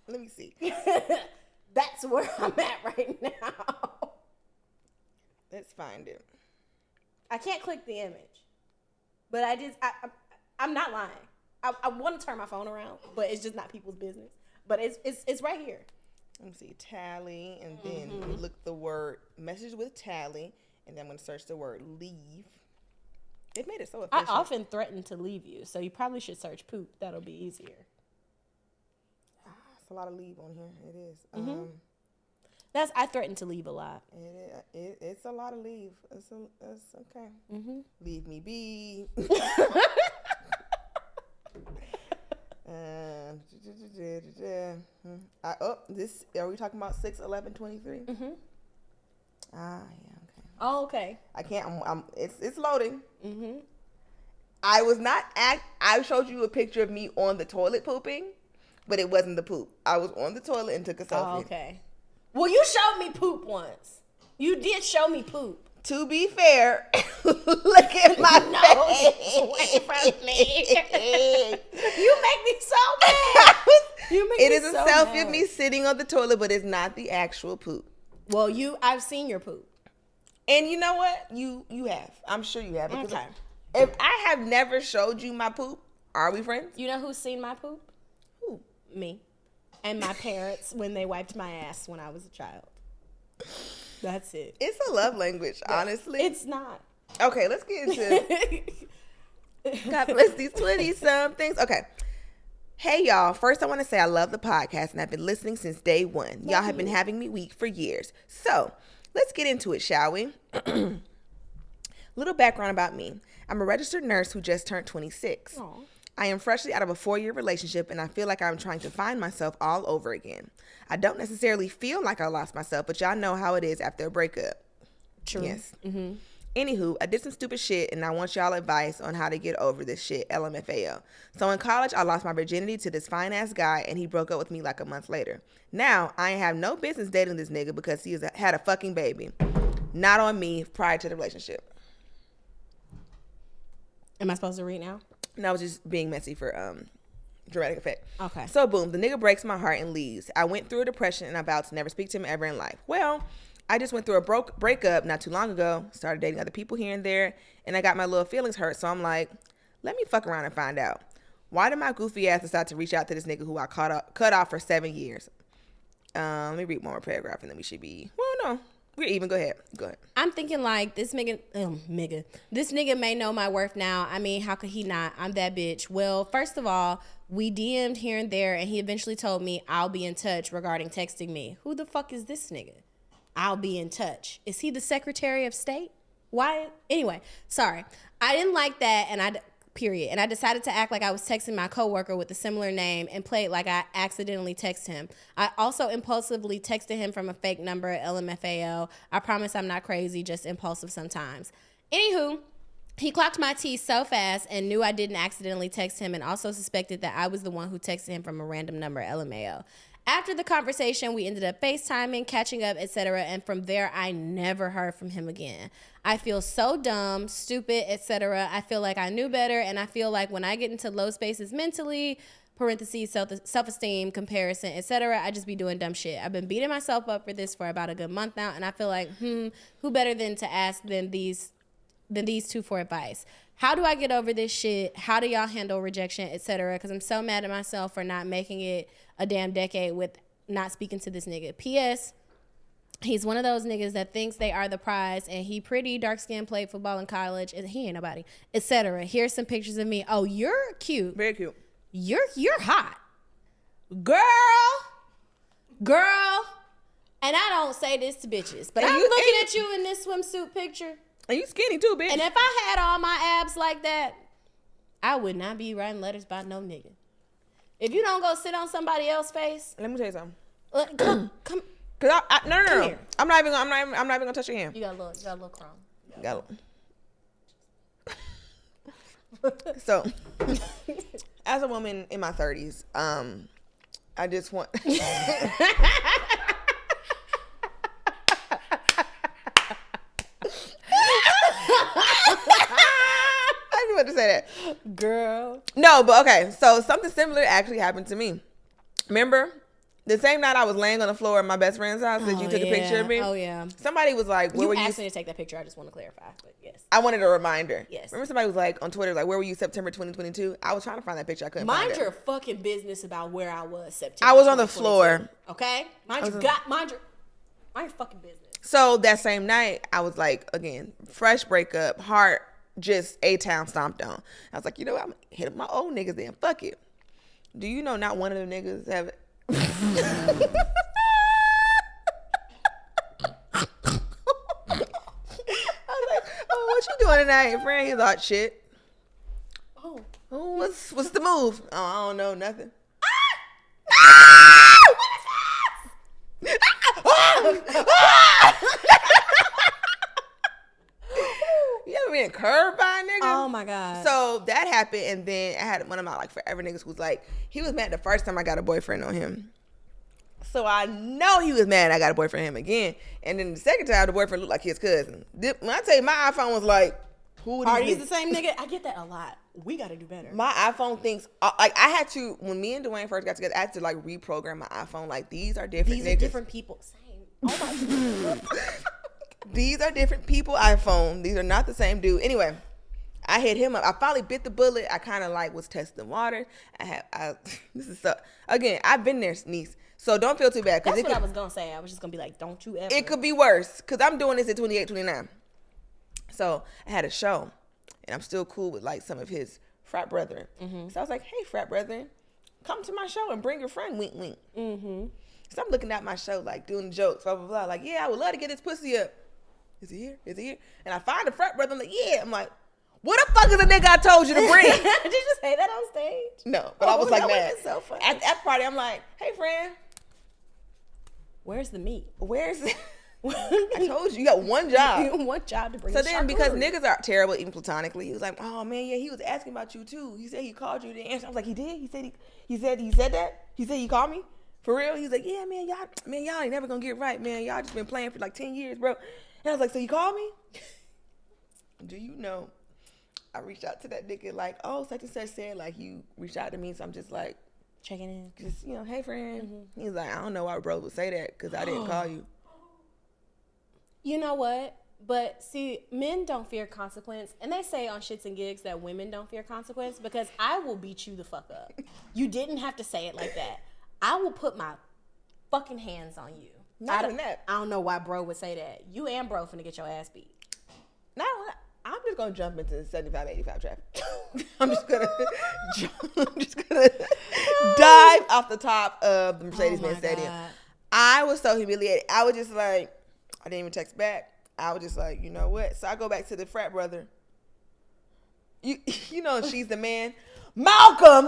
Let me see. That's where I'm at right now. Let's find it. I can't click the image, but I'm not lying. I want to turn my phone around, but it's just not people's business. But it's right here. Let me see. Tally, and then you look the word message with Tally, and then I'm going to search the word leave. They've made it so I efficient. often threaten to leave you, so you probably should search poop. That'll be easier. It's a lot of leave on here. It is. I threaten to leave a lot. It's a lot of leave. It's okay. Leave me be. This are we talking about 6/11/23? Ah, yeah, okay. Oh, okay. I can't. It's loading. I was not I showed you a picture of me on the toilet pooping, but it wasn't the poop. I was on the toilet and took a selfie. Oh, okay. Well, you showed me poop once. You did show me poop. To be fair, look at my face. Away from me. You make me so mad. It is a selfie of me sitting on the toilet, but it's not the actual poop. Well, I've seen your poop. And you know what? You have. I'm sure you have. Because Okay. If I have never showed you my poop, are we friends? You know who's seen my poop? Who? Me. And my parents when they wiped my ass when I was a child. That's it. It's a love language, honestly. It's not. Okay, let's get into God bless these 20-somethings. Okay. Hey, y'all. First, I want to say I love the podcast, and I've been listening since day one. Y'all have been having me weak for years. So, let's get into it, shall we? Little background about me. I'm a registered nurse who just turned 26. Aw. I am freshly out of a 4-year relationship, and I feel like I'm trying to find myself all over again. I don't necessarily feel like I lost myself, but y'all know how it is after a breakup. True. Yes. Anywho, I did some stupid shit, and I want y'all advice on how to get over this shit, LMFAO. So in college, I lost my virginity to this fine-ass guy, and he broke up with me like a month later. Now, I have no business dating this nigga because he had a fucking baby. Not on me prior to the relationship. Am I supposed to read now? And I was just being messy for dramatic effect. Okay. So boom, the nigga breaks my heart and leaves. I went through a depression and I vowed to never speak to him ever in life. Well, I just went through a breakup not too long ago, started dating other people here and there, and I got my little feelings hurt. So I'm like, let me fuck around and find out. Why did my goofy ass decide to reach out to this nigga who I cut off for 7 years? Let me read one more paragraph and then we should be, well, no, we're even. Go ahead. I'm thinking like this nigga, this nigga may know my worth now. I mean, how could he not? I'm that bitch. Well, first of all, we DM'd here and there and he eventually told me I'll be in touch regarding texting me. Who the fuck is this nigga? I'll be in touch. Is he the Secretary of State? Why? Anyway, sorry. I didn't like that period. And I decided to act like I was texting my coworker with a similar name and played like I accidentally texted him. I also impulsively texted him from a fake number, LMFAO. I promise I'm not crazy, just impulsive sometimes. Anywho, he clocked my T so fast and knew I didn't accidentally text him and also suspected that I was the one who texted him from a random number, LMAO. After the conversation, we ended up FaceTiming, catching up, etc. And from there, I never heard from him again. I feel so dumb, stupid, etc. I feel like I knew better, and I feel like when I get into low spaces mentally, parentheses, self-esteem, comparison, etc., I just be doing dumb shit. I've been beating myself up for this for about a good month now, and I feel like, who better than to ask than these two for advice? How do I get over this shit? How do y'all handle rejection, etc.? Because I'm so mad at myself for not making it a damn decade with not speaking to this nigga. P.S. He's one of those niggas that thinks they are the prize, and he pretty, dark-skinned, played football in college, and he ain't nobody, etc. Here's some pictures of me. Oh, you're cute. Very cute. You're hot. Girl. And I don't say this to bitches, but I'm looking at you in this swimsuit picture. And you skinny too, bitch. And if I had all my abs like that, I would not be writing letters by no nigga. If you don't go sit on somebody else's face, let me tell you something. Come. Cause no. Here. I'm not even gonna touch your hand. You got a little crumb. Got it. So, as a woman in my 30s, I just want. I just want to say that, girl. No, but okay. So something similar actually happened to me. Remember? The same night I was laying on the floor at my best friend's house that you took a picture of me. Oh, yeah. Somebody was like, where were you? You asked me to take that picture. I just want to clarify, but yes. I wanted a reminder. Yes. Remember somebody was like on Twitter, like, where were you September 2022? I was trying to find that picture. I couldn't find it. Mind your fucking business about where I was September. I was on the floor. Okay? Mind your fucking business. So that same night, I was like, again, fresh breakup, heart just A-town stomped on. I was like, you know what? I'm hitting my old niggas then. Fuck it. Do you know not one of them niggas have I was like, oh, what you doing tonight, friend? He's like, shit. Oh, what's the move? Oh, I don't know, nothing. You ever been curved by a nigga? Oh my God. So that happened, and then I had one of my like forever niggas who was like, he was mad the first time I got a boyfriend on him. So I know he was mad I got a boyfriend on him again. And then the second time, the boyfriend looked like his cousin. When I tell you, my iPhone was like, who are these the same nigga? I get that a lot. We got to do better. My iPhone thinks, like I had to, when me and Dwayne first got together, I had to like reprogram my iPhone. Like these are different niggas. These are different people. Same. Oh my God. These are different people iPhone. These are not the same dude. Anyway, I hit him up. I finally bit the bullet. I kind of like was testing water. This is so, again, I've been there, niece. So don't feel too bad. That's what I was going to say. I was just going to be like, don't you ever. It could be worse. Because I'm doing this at 28, 29. So I had a show. And I'm still cool with like some of his frat brethren. Mm-hmm. So I was like, hey, frat brethren, come to my show and bring your friend, wink, wink. Mm-hmm. So I'm looking at my show, like doing jokes, blah, blah, blah. Like, yeah, I would love to get this pussy up. Is he here? Is he here? And I find a frat brother. I'm like, yeah. I'm like, what the fuck is the nigga I told you to bring? Did you say that on stage? No, but I was like mad. So funny. At that party, I'm like, hey, friend. Where's the meat? Where's the... I told you got one job. One job to bring. So then, because niggas are terrible, even platonically, he was like, "Oh man, yeah, he was asking about you too. He said he called you to answer." I was like, "He did? He said that? He said he called me for real?" He was like, "Yeah, man, y'all ain't never gonna get right, man. Y'all just been playing for like 10 years, bro." And I was like, "So you called me?" Do you know? I reached out to that nigga like, "Oh, such and such said like you reached out to me," so I'm just like, Checking in. Just, hey, friend. He's like, I don't know why bro would say that because I didn't call you. You know what? But see, men don't fear consequence. And they say on Shits and Gigs that women don't fear consequence because I will beat you the fuck up. You didn't have to say it like that. I will put my fucking hands on you. Not even that. I don't know why bro would say that. You and bro finna get your ass beat. Not only that, I'm just gonna jump into 75, 85 traffic. I'm just gonna dive off the top of the Mercedes-Benz Stadium. God. I was so humiliated. I was just like, I didn't even text back. I was just like, you know what? So I go back to the frat brother. You know, she's the man. Malcolm!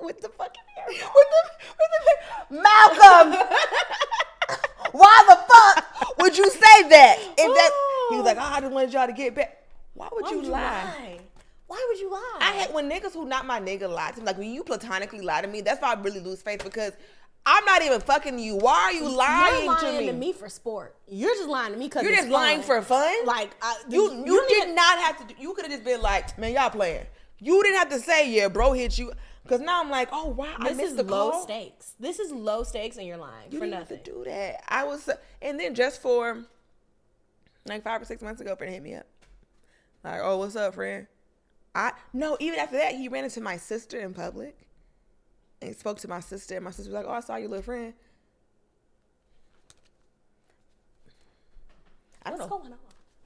With the fucking hair. Malcolm! Why the fuck would you say that? He was like, I just wanted y'all to get back. Why would you lie? Why would you lie? I hate when niggas who not my nigga lie to me. Like when you platonically lie to me, that's why I really lose faith because I'm not even fucking you. Why are you lying, You're lying to me? for sport. You're just lying to me because You're just lying for fun. Like you did not have to. You could have just been like, man, y'all playing. You didn't have to say, yeah, bro hit you. Because now I'm like, oh wow, I missed the call. Low stakes. This is low stakes, and you're lying You for didn't nothing. have to do that. I was, and then just for like 5 or 6 months ago, friend hit me up. Like, oh, what's up, friend? No, even after that, he ran into my sister in public. And he spoke to my sister, and my sister was like, oh, I saw your little friend. What's going on?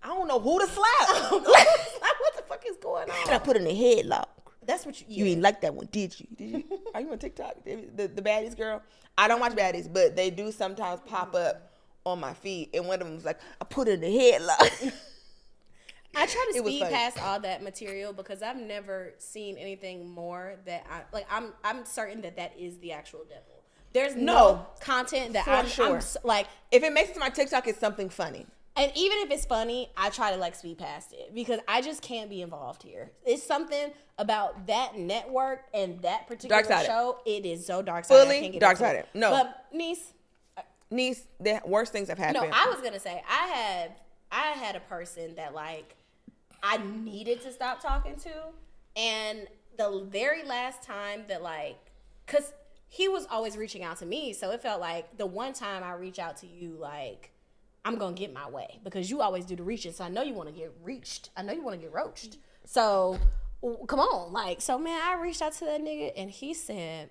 I don't know who to slap. What the fuck is going on? And I put in a headlock. That's what You ain't like that one, did you? Did you? Are you on TikTok? The baddies girl? I don't watch baddies, but they do sometimes pop up on my feed. And one of them was like, I put in a headlock. I try to It was speed funny. past all that material because I've never seen anything more that I'm certain that is the actual devil. There's no content that I'm sure. like, If it makes it to my TikTok, it's something funny. and even if it's funny, I try to like speed past it because I just can't be involved here. It's something about that network and that particular Dark-sided. show. It is so dark-sided. I Fully can't get dark-sided. into it. No. But niece, The worst things have happened. no, I was gonna say I had a person that like I needed to stop talking to, and the very last time that like, cause he was always reaching out to me, so it felt like the one time I reach out to you, like I'm gonna get my way because you always do the reaching, so I know you want to get reached. I know you want to get roached. So come on, like, so man, I reached out to that nigga, and he said,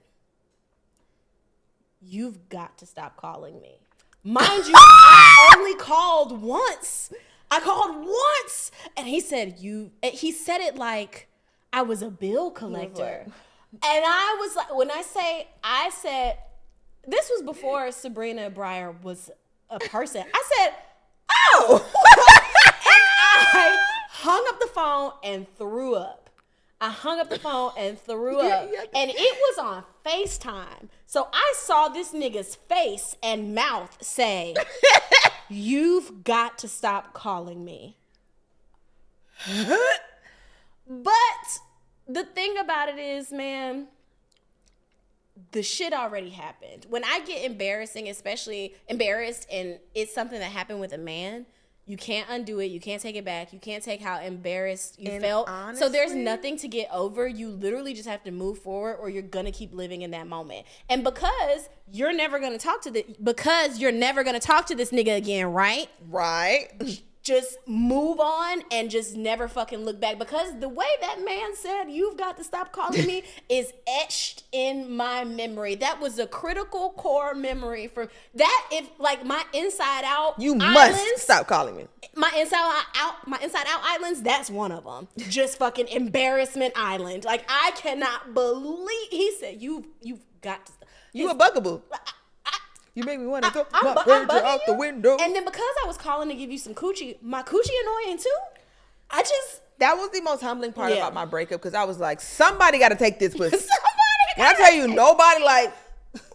"You've got to stop calling me." Mind you, I only called once. And he said, he said it like I was a bill collector. And I was like, I said, this was before Sabrina Breyer was a person. I said, oh. And I hung up the phone and threw up. And it was on FaceTime. So I saw this nigga's face and mouth say, "You've got to stop calling me." But the thing about it is, man, the shit already happened. When I get embarrassing, especially embarrassed, and it's something that happened with a man, you can't undo it. You can't take it back. You can't take how embarrassed you felt. So there's nothing to get over. You literally just have to move forward, or you're gonna keep living in that moment. And because you're never gonna talk to this nigga again, right? Right. Just move on and just never fucking look back, because the way that man said, "You've got to stop calling me," is etched in my memory. That was a critical core memory for that. If like my inside out, You islands, must stop calling me. my inside out islands. That's one of them. Just fucking embarrassment island. Like I cannot believe he said, "You've got to." You a bugaboo. You make me want to throw I'm my furniture bugging out you. the window. And then because I was calling to give you some coochie, my coochie annoying too. That was the most humbling part Yeah. about my breakup, because I was like, somebody got to take this pussy. Somebody When I tell you, nobody, like,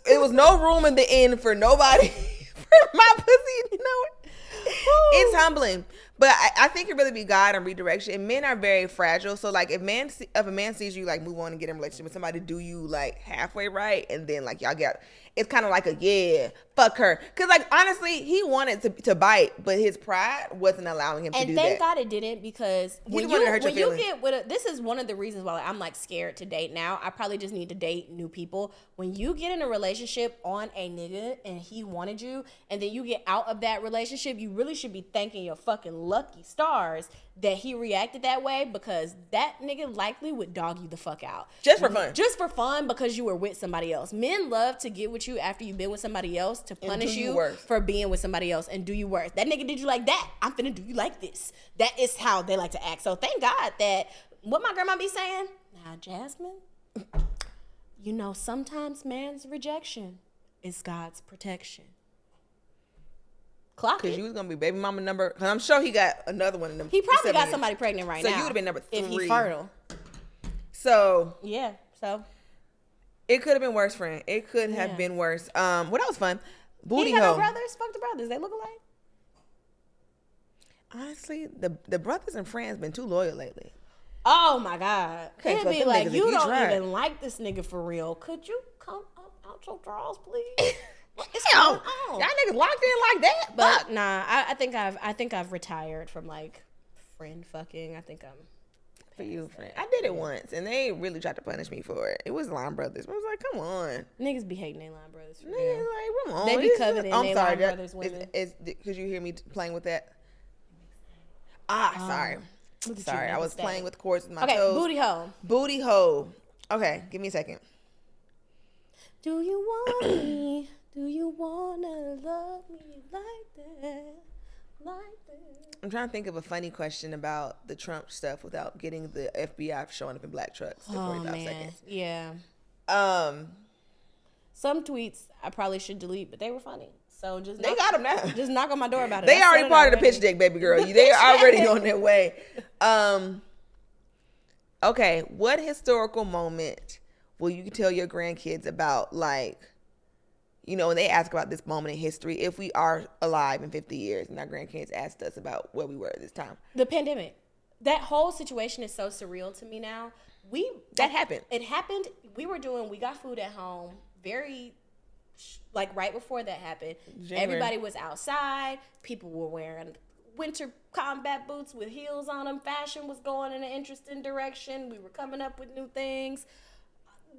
it was no room in the inn for nobody, for my pussy, you know? It's humbling. But I think it really be God and redirection. And men are very fragile. So, like, if a man sees you, like, move on and get in a relationship with somebody, do you, like, halfway right? And then, like, y'all get... it's kind of like a fuck her. Because, like, honestly, he wanted to bite, but his pride wasn't allowing him to do and that. thank God it didn't, because when you get with this is one of the reasons why I'm like scared to date now. I probably just need to date new people. When you get in a relationship on a nigga and he wanted you, and then you get out of that relationship, you really should be thanking your fucking lucky stars that he reacted that way, because that nigga likely would dog you the fuck out. Just for fun. Just for fun, because you were with somebody else. Men love to get with you after you've been with somebody else to punish you for being with somebody else and do you worse. That nigga did you like that, I'm finna do you like this. That is how they like to act. So thank God that what my grandma be saying, now Jasmine, you know, sometimes man's rejection is God's protection. Clock Because it. you was going to be baby mama number. Because I'm sure he got another one in them. He probably got 7 somebody pregnant right So now. you would have been number 3. If he fertile. So. Yeah, so. It could have been worse, friend. It could have been worse. What else fun? Booty He ain't got no hole. brothers. Fuck the brothers. They look alike. Honestly, the brothers and friends been too loyal lately. Oh my God. Can't It'd fuck be them like, niggas if you you don't try. even like this nigga for real. Could you come up out your drawers, please? What's Damn, going on? y'all niggas locked in like that? But Fuck. nah, I think I've retired from like friend fucking. I think I'm For you, friend. I did it once, and they really tried to punish me for it. It was Line Brothers. I was like, come on. niggas be hating they line brothers for Niggas, real. like, come on. They be This is- coveting I'm they sorry. Line that- Brothers women. Could you hear me playing with that? Sorry. Look at Sorry, you, I was nigga, playing stay. with cords with my Okay, toes. booty hole. Booty hole. Okay, give me a second. Do you want me? Do you wanna love me like that? Like that? I'm trying to think of a funny question about the Trump stuff without getting the FBI showing up in black trucks in 45 seconds. Yeah. Um, Some tweets I probably should delete, but they were funny. So just they got them now. Just knock on my door about it. They I already said it part of the already. pitch deck, baby girl. The They pitch already deck. on their way. Okay, what historical moment will you tell your grandkids about, like, you know, when they ask about this moment in history, if we are alive in 50 years, and our grandkids asked us about where we were at this time. The pandemic. That whole situation is so surreal to me now. That happened. It happened. We got food at home like right before that happened. January. Everybody was outside. People were wearing winter combat boots with heels on them. Fashion was going in an interesting direction. We were coming up with new things.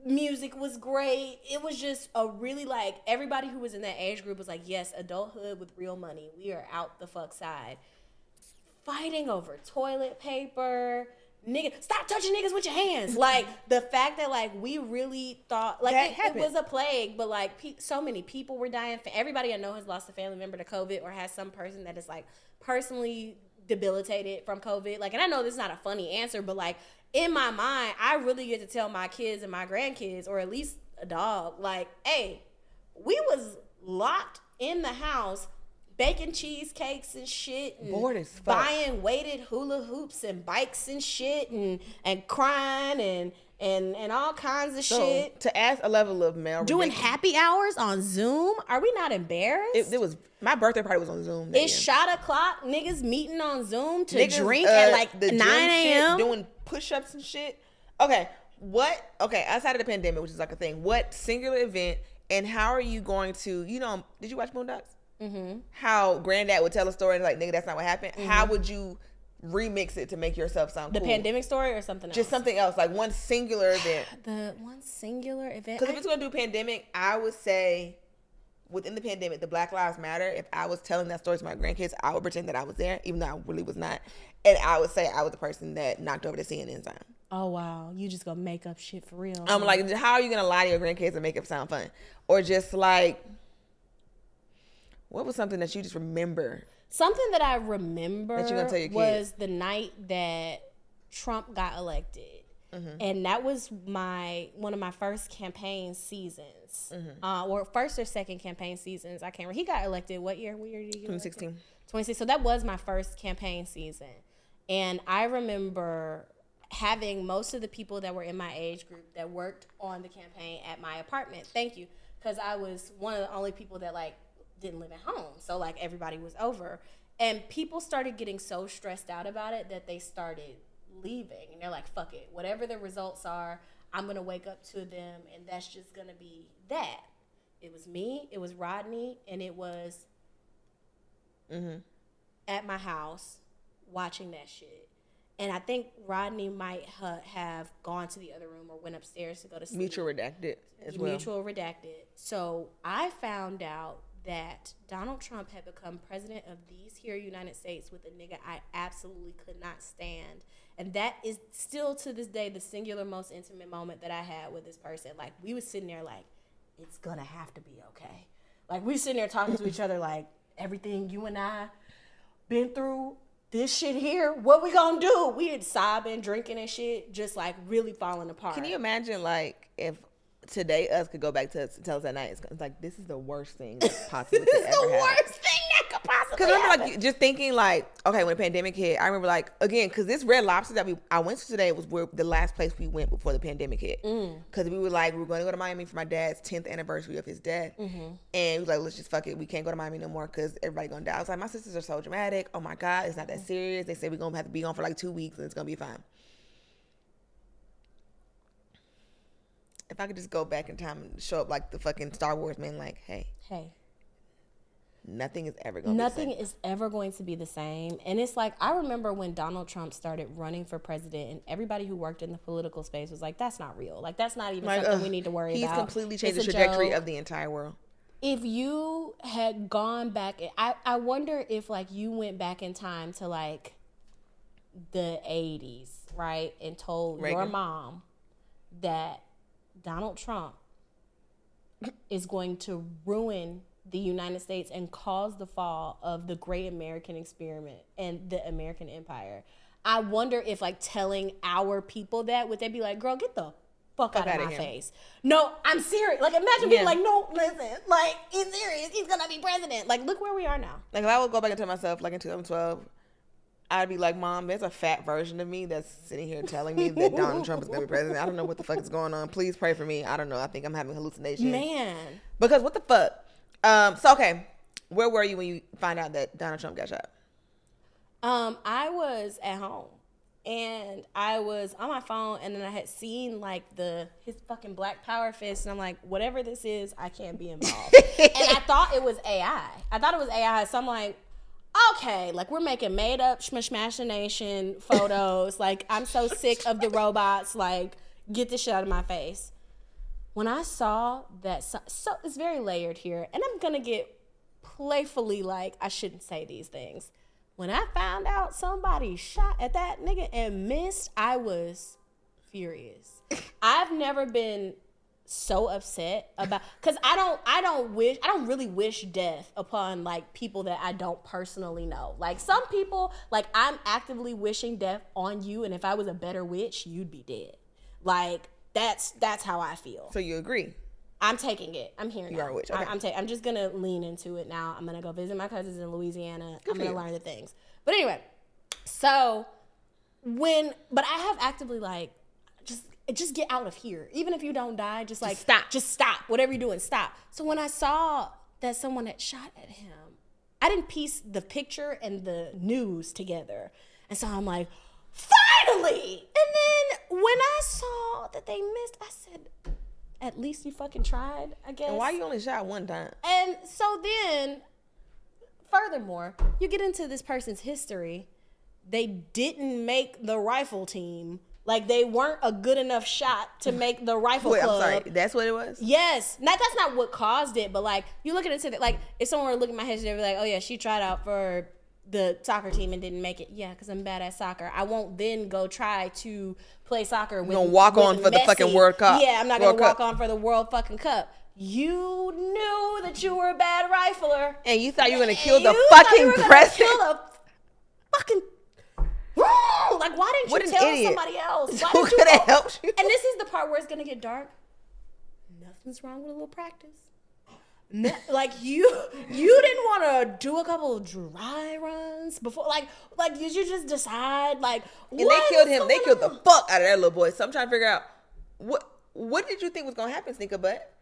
Music was great. It was just a really, like, everybody who was in that age group was like, yes, adulthood with real money. We are out the fuck side. Fighting over toilet paper. Nigga, stop touching niggas with your hands. Like, the fact that, like, we really thought, like, it was a plague, but, like, so many people were dying. Everybody I know has lost a family member to COVID or has some person that is, like, personally debilitated from COVID. Like, and I know this is not a funny answer, but, like, in my mind, I really get to tell my kids and my grandkids, or at least a dog, like, hey, we was locked in the house baking cheesecakes and shit, and Bored as fuck. buying weighted hula hoops and bikes and shit, and crying and all kinds of shit. To add a level of male Doing ridiculous- happy hours on Zoom. Are we not embarrassed? It was my birthday party was on Zoom. that It's year. shot o'clock. Niggas meeting on Zoom to Niggas, drink at like the 9 gym shit, a.m. doing push-ups and shit. Okay, outside of the pandemic, which is like a thing, what singular event and how are you going to, you know, did you watch Boondocks? Mm-hmm. How Granddad would tell a story and like, nigga, that's not what happened. Mm-hmm. How would you remix it to make yourself sound The cool? pandemic story or something else? Just something else, like one singular event. The one singular event. Because if it's going to do pandemic, I would say within the pandemic, the Black Lives Matter, if I was telling that story to my grandkids, I would pretend that I was there, even though I really was not. And I would say I was the person that knocked over the CNN sign. Oh, wow. You just gonna make up shit for real. I'm like, how are you going to lie to your grandkids and make it sound fun? Or just like, what was something that you just remember? Something that I remember That you gonna tell your was the night that Trump got elected. Mm-hmm. And that was one of my first campaign seasons. Mm-hmm. Or first or second campaign seasons. I can't remember. He got elected. What year? What year did he get elected? 2016. 2016. So that was my first campaign season. And I remember having most of the people that were in my age group that worked on the campaign at my apartment. Thank you. Because I was one of the only people that, like, didn't live at home. So, like, everybody was over. And people started getting so stressed out about it that they started leaving. And they're like, fuck it. Whatever the results are, I'm going to wake up to them, and that's just going to be that. It was me, it was Rodney, and it was at my house watching that shit. And I think Rodney might have gone to the other room or went upstairs to go to sleep. Mutual redacted as well. Mutual redacted. So I found out that Donald Trump had become president of these here United States with a nigga I absolutely could not stand. And that is still to this day the singular most intimate moment that I had with this person. Like, we was sitting there like, it's gonna have to be okay. Like, we sitting there talking to each other like, everything you and I been through, this shit here, what we gonna do? We had sobbing, drinking and shit, just like really falling apart. Can you imagine, like, if today us could go back to tell us that night? It's like, this is the worst thing that possibly could ever happen. This is the worst thing that could possibly Because I remember, happen. like, just thinking, like, okay, when the pandemic hit, I remember, like, again, because this Red Lobster that I went to today was where the last place we went before the pandemic hit. Because we were like, we were going to go to Miami for my dad's 10th anniversary of his death. And we was like, let's just fuck it. We can't go to Miami no more because everybody going to die. I was like, my sisters are so dramatic. Oh, my God, it's not that serious. They say we're going to have to be on for like 2 weeks and it's going to be fine. If I could just go back in time and show up like the fucking Star Wars man, like, hey, nothing is ever going to be the same. Nothing is ever going to be the same. And it's like, I remember when Donald Trump started running for president and everybody who worked in the political space was like, that's not real. Like, that's not even something we need to worry about. He's completely changed the It's a trajectory joke. of the entire world. If you had gone back, I wonder if like you went back in time to like the 80s, right? And told your Reagan. mom that Donald Trump is going to ruin the United States and cause the fall of the great American experiment and the American empire. I wonder if like telling our people that, would they be like, girl, get the fuck out of my face. No, I'm serious. Like, imagine being like, no, listen, like, he's serious. He's going to be president. Like, look where we are now. Like, if I would go back and tell myself, like in 2012, I'd be like, Mom, there's a fat version of me that's sitting here telling me that Donald Trump is going to be president. I don't know what the fuck is going on. Please pray for me. I don't know. I think I'm having hallucinations. Man. Because what the fuck? So, okay, where were you when you find out that Donald Trump got shot? I was at home. And I was on my phone, and then I had seen like his fucking Black Power fist, and I'm like, whatever this is, I can't be involved. And I thought it was AI. So I'm like, okay, like we're making made up smashing photos. Like, I'm so sick of the robots. Like, get this shit out of my face. When I saw that, so it's very layered here, and I'm gonna get playfully like, I shouldn't say these things. When I found out somebody shot at that nigga and missed, I was furious. I've never been so upset about, because I don't really wish death upon like people that I don't personally know. Like, some people, like, I'm actively wishing death on you, and if I was a better witch, you'd be dead. Like, that's how I feel. So you agree? I'm taking it. I'm here now. You are a witch. Okay. I'm just going to lean into it now. I'm going to go visit my cousins in Louisiana. Good I'm going for to you. learn the things. But anyway, so but I have actively like, just get out of here. Even if you don't die, just like, just stop. Whatever you're doing, stop. So when I saw that someone had shot at him, I didn't piece the picture and the news together. And so I'm like, finally! And then when I saw that they missed, I said, at least you fucking tried, I guess. And why you only shot one time? And so then, furthermore, you get into this person's history. They didn't make the rifle team. Like, they weren't a good enough shot to make the rifle club. I'm sorry. That's what it was? Yes. That's not what caused it, but like, you looking into it, like, if someone were to look at my history, they'd be like, oh yeah, she tried out for the soccer team and didn't make it. Yeah, because I'm bad at soccer. I won't then go try to play soccer with, gonna walk on for the Messi. fucking World Cup. Yeah, I'm not going to World walk on for the World fucking Cup. You knew that you were a bad rifler. And you thought you were going to kill the You thought you fucking were gonna president? Kill the fucking... Like, why didn't What you an tell idiot. somebody else? Why Who did you could have go- helped you? And this is the part where it's going to get dark. Nothing's wrong with a little practice. Like, you didn't want to do a couple of dry runs before, like did you just decide, like, And they killed him. They killed the fuck out of that little boy. So I'm trying to figure out, what did you think was going to happen, Sneaker Butt?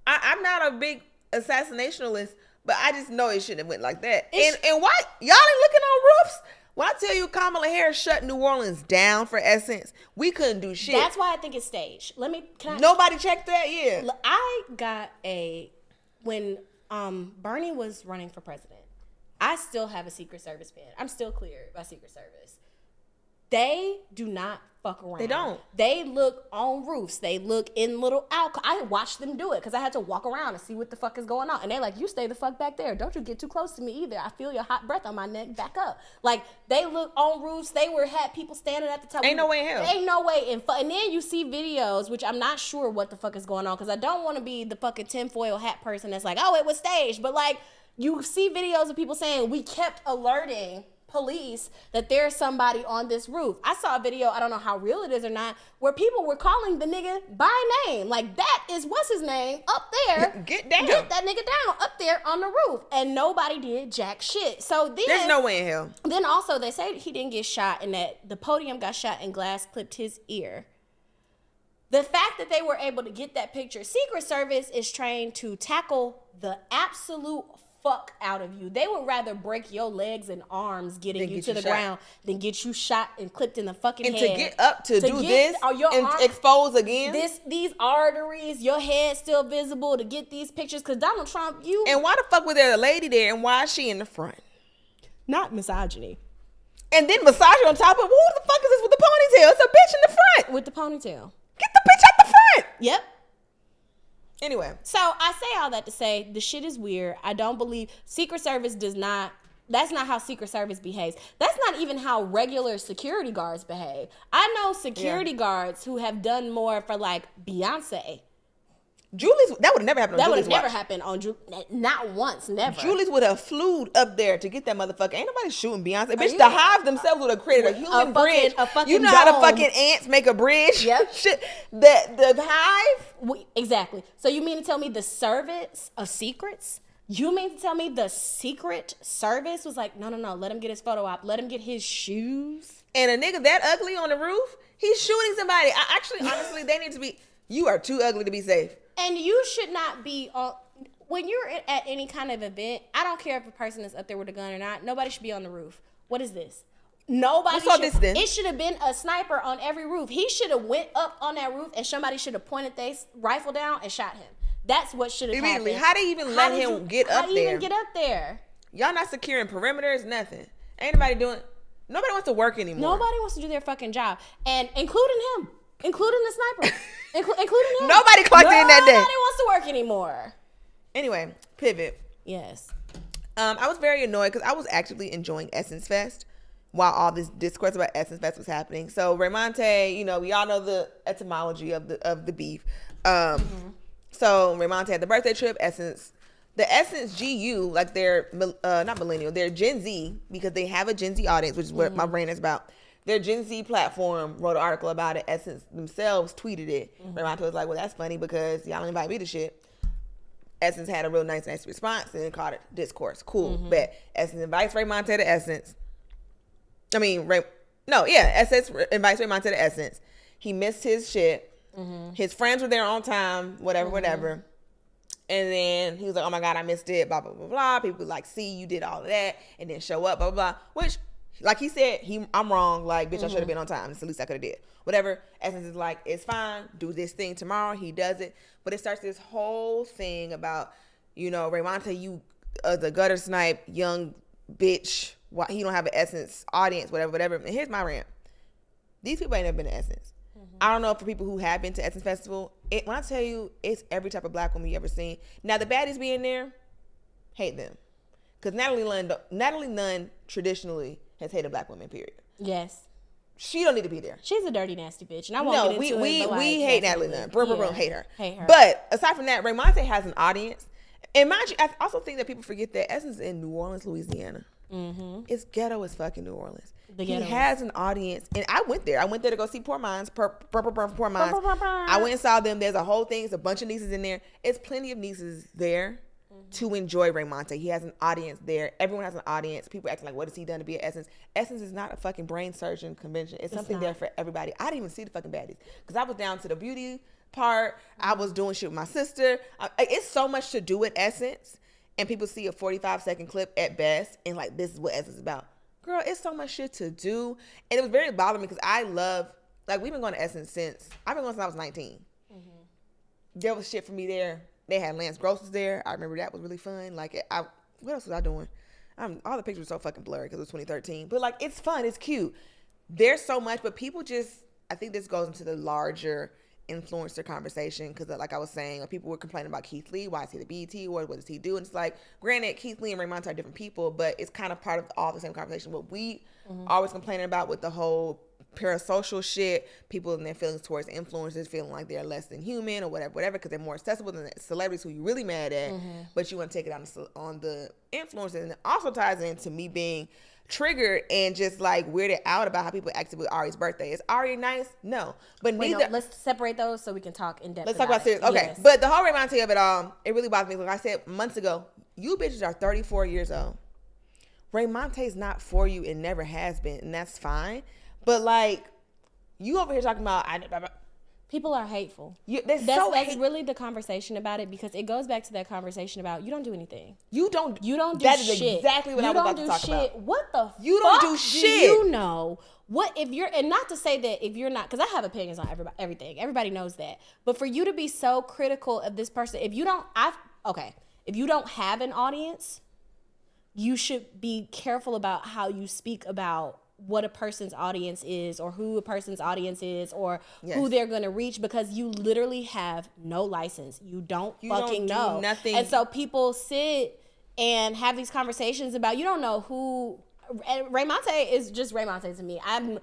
I'm not a big assassinationalist, but I just know it shouldn't have went like that. And why? Y'all ain't looking on roofs? When I tell you Kamala Harris shut New Orleans down for Essence, we couldn't do shit. That's why I think it's staged. Can I? Nobody checked that, yeah. I got a when Bernie was running for president, I still have a Secret Service pin. I'm still cleared by Secret Service. They do not fuck around. They don't. They look on roofs. They look in little alcoves. I watched them do it because I had to walk around and see what the fuck is going on. And they're like, you stay the fuck back there. Don't you get too close to me either. I feel your hot breath on my neck. Back up. Like, they look on roofs. They had people standing at the top. Ain't no way in hell. Ain't no way. And then you see videos, which I'm not sure what the fuck is going on because I don't want to be the fucking tinfoil hat person that's like, oh, it was staged. But, like, you see videos of people saying, we kept alerting police that there's somebody on this roof. I saw a video, I don't know how real it is or not, where people were calling the nigga by name. Like, that is, what's his name, up there. Get down. Get that nigga down up there on the roof. And nobody did jack shit. So then, there's no way in hell. Then also, they say he didn't get shot and that the podium got shot and glass clipped his ear. The fact that they were able to get that picture, Secret Service is trained to tackle the absolute fuck out of you. They would rather break your legs and arms getting you to the ground than get you shot and clipped in the fucking head. And to get up to do this and expose again. These arteries, your head still visible to get these pictures. Because Donald Trump, And why the fuck was there a lady there and why is she in the front? Not misogyny. And then misogyny on top of, who the fuck is this with the ponytail? It's a bitch in the front. With the ponytail. Get the bitch out the front. Yep. Anyway. So I say all that to say the shit is weird. I don't believe Secret Service that's not how Secret Service behaves. That's not even how regular security guards behave. I know security guards who have done more for like Beyonce. That would have never happened on Julie's watch. That would have never happened on not once, never. Julie's would have flew up there to get that motherfucker. Ain't nobody shooting Beyonce. Bitch, the hives themselves would have created a human bridge. You know how the fucking ants make a bridge? Yep. Shit. The hive? Exactly. So you mean to tell me the service of secrets? You mean to tell me the Secret Service was like, no, let him get his photo op. Let him get his shoes. And a nigga that ugly on the roof, he's shooting somebody. Honestly, they need to be, you are too ugly to be safe. And you should not be on, when you're at any kind of event, I don't care if a person is up there with a gun or not, nobody should be on the roof. What is this? Nobody should. It should have been a sniper on every roof. He should have went up on that roof and somebody should have pointed their rifle down and shot him. That's what should have happened. How they even let him get up there? How do you even get up there? Y'all not securing perimeters, nothing. Ain't nobody wants to work anymore. Nobody wants to do their fucking job. And including him. Including the sniper. Including him. Nobody clocked in that day. Nobody wants to work anymore. Anyway, pivot. Yes. I was very annoyed because I was actually enjoying Essence Fest while all this discourse about Essence Fest was happening. So Raymonte, we all know the etymology of the beef. So Raymonte had the birthday trip. The Essence GU, like they're not millennial, they're Gen Z because they have a Gen Z audience, which is what my brain is about. Their Gen Z platform wrote an article about it. Essence themselves tweeted it. Raymonte was like, well, that's funny because y'all don't invite me to shit. Essence had a real nice response and called it discourse. Cool. But Essence invites Raymonte to Essence. Essence invites Raymonte to Essence. He missed his shit. His friends were there on time, whatever. And then he was like, oh my God, I missed it, blah, blah, blah, blah. People like, see, you did all of that and then show up, blah, blah, blah. Which, like he said, I'm wrong. Like, bitch, I should have been on time. It's the least I could have did. Whatever. Essence is like, it's fine. Do this thing tomorrow. He does it. But it starts this whole thing about, Raymonte, you the gutter snipe, young bitch. Why he don't have an Essence audience, whatever. And here's my rant. These people ain't never been to Essence. I don't know for people who have been to Essence Festival. When I tell you, it's every type of black woman you ever seen. Now, the baddies being there, hate them. Because Natalie Nunn traditionally has hated black women, period. Yes. She don't need to be there. She's a dirty, nasty bitch. And I won't get into it. But we hate Natalie Nunn. Hate her. Hate her. But aside from that, Raymonte has an audience. And mind you, I also think that people forget that Essence is in New Orleans, Louisiana. It's ghetto as fucking New Orleans. He has an audience, and I went there. I went there to go see Poor Minds, Poor Minds. I went and saw them. There's a whole thing. It's a bunch of nieces in there. It's plenty of nieces there to enjoy Raymonte. He has an audience there. Everyone has an audience. People acting like, what has he done to be at Essence? Essence is not a fucking brain surgeon convention. It's something there for everybody. I didn't even see the fucking baddies because I was down to the beauty part. I was doing shit with my sister. It's so much to do at Essence, and people see a 45-second clip at best, and like, this is what Essence is about. Girl, it's so much shit to do. And it was very bothering me because I love, like, we've been going to Essence since I was 19. There was shit for me there They had Lance Gross was there. I remember that was really fun. Like, what else was I doing? All the pictures were so fucking blurry because it was 2013. But, like, it's fun. It's cute. There's so much, but people just, I think this goes into the larger influencer conversation because, like I was saying, people were complaining about Keith Lee. Why is he the BET award? What does he do? And it's like, granted, Keith Lee and Ray Monte are different people, but it's kind of part of all the same conversation. What we always complaining about with the whole parasocial shit, people and their feelings towards influencers feeling like they're less than human or whatever, because they're more accessible than the celebrities who you really mad at, but you want to take it on the influencers. And it also ties into me being triggered and just like weirded out about how people acted with Ari's birthday. Is Ari nice? No. But Wait, neither. no, let's separate those so we can talk in depth. Let's talk about serious. Okay. Yes. But the whole Ray Monte of it all, it really bothers me. Like I said months ago, you bitches are 34 years old. Ray Monte's not for you and never has been, and that's fine. But like, you over here talking about people are hateful. That's really the conversation about it, because it goes back to that conversation about you don't do anything. You don't do That shit. is exactly what I was about to talk about. What the You fuck don't do shit. Do you know what if you're, and not to say that if you're not, because I have opinions on everything. Everybody knows that. But for you to be so critical of this person, if you don't have an audience, you should be careful about how you speak about what a person's audience is, or who a person's audience is, or who they're going to reach, because you literally have no license. You don't know nothing. And so people sit and have these conversations about, you don't know who. Ray Monte is just Ray Monte to me. I'm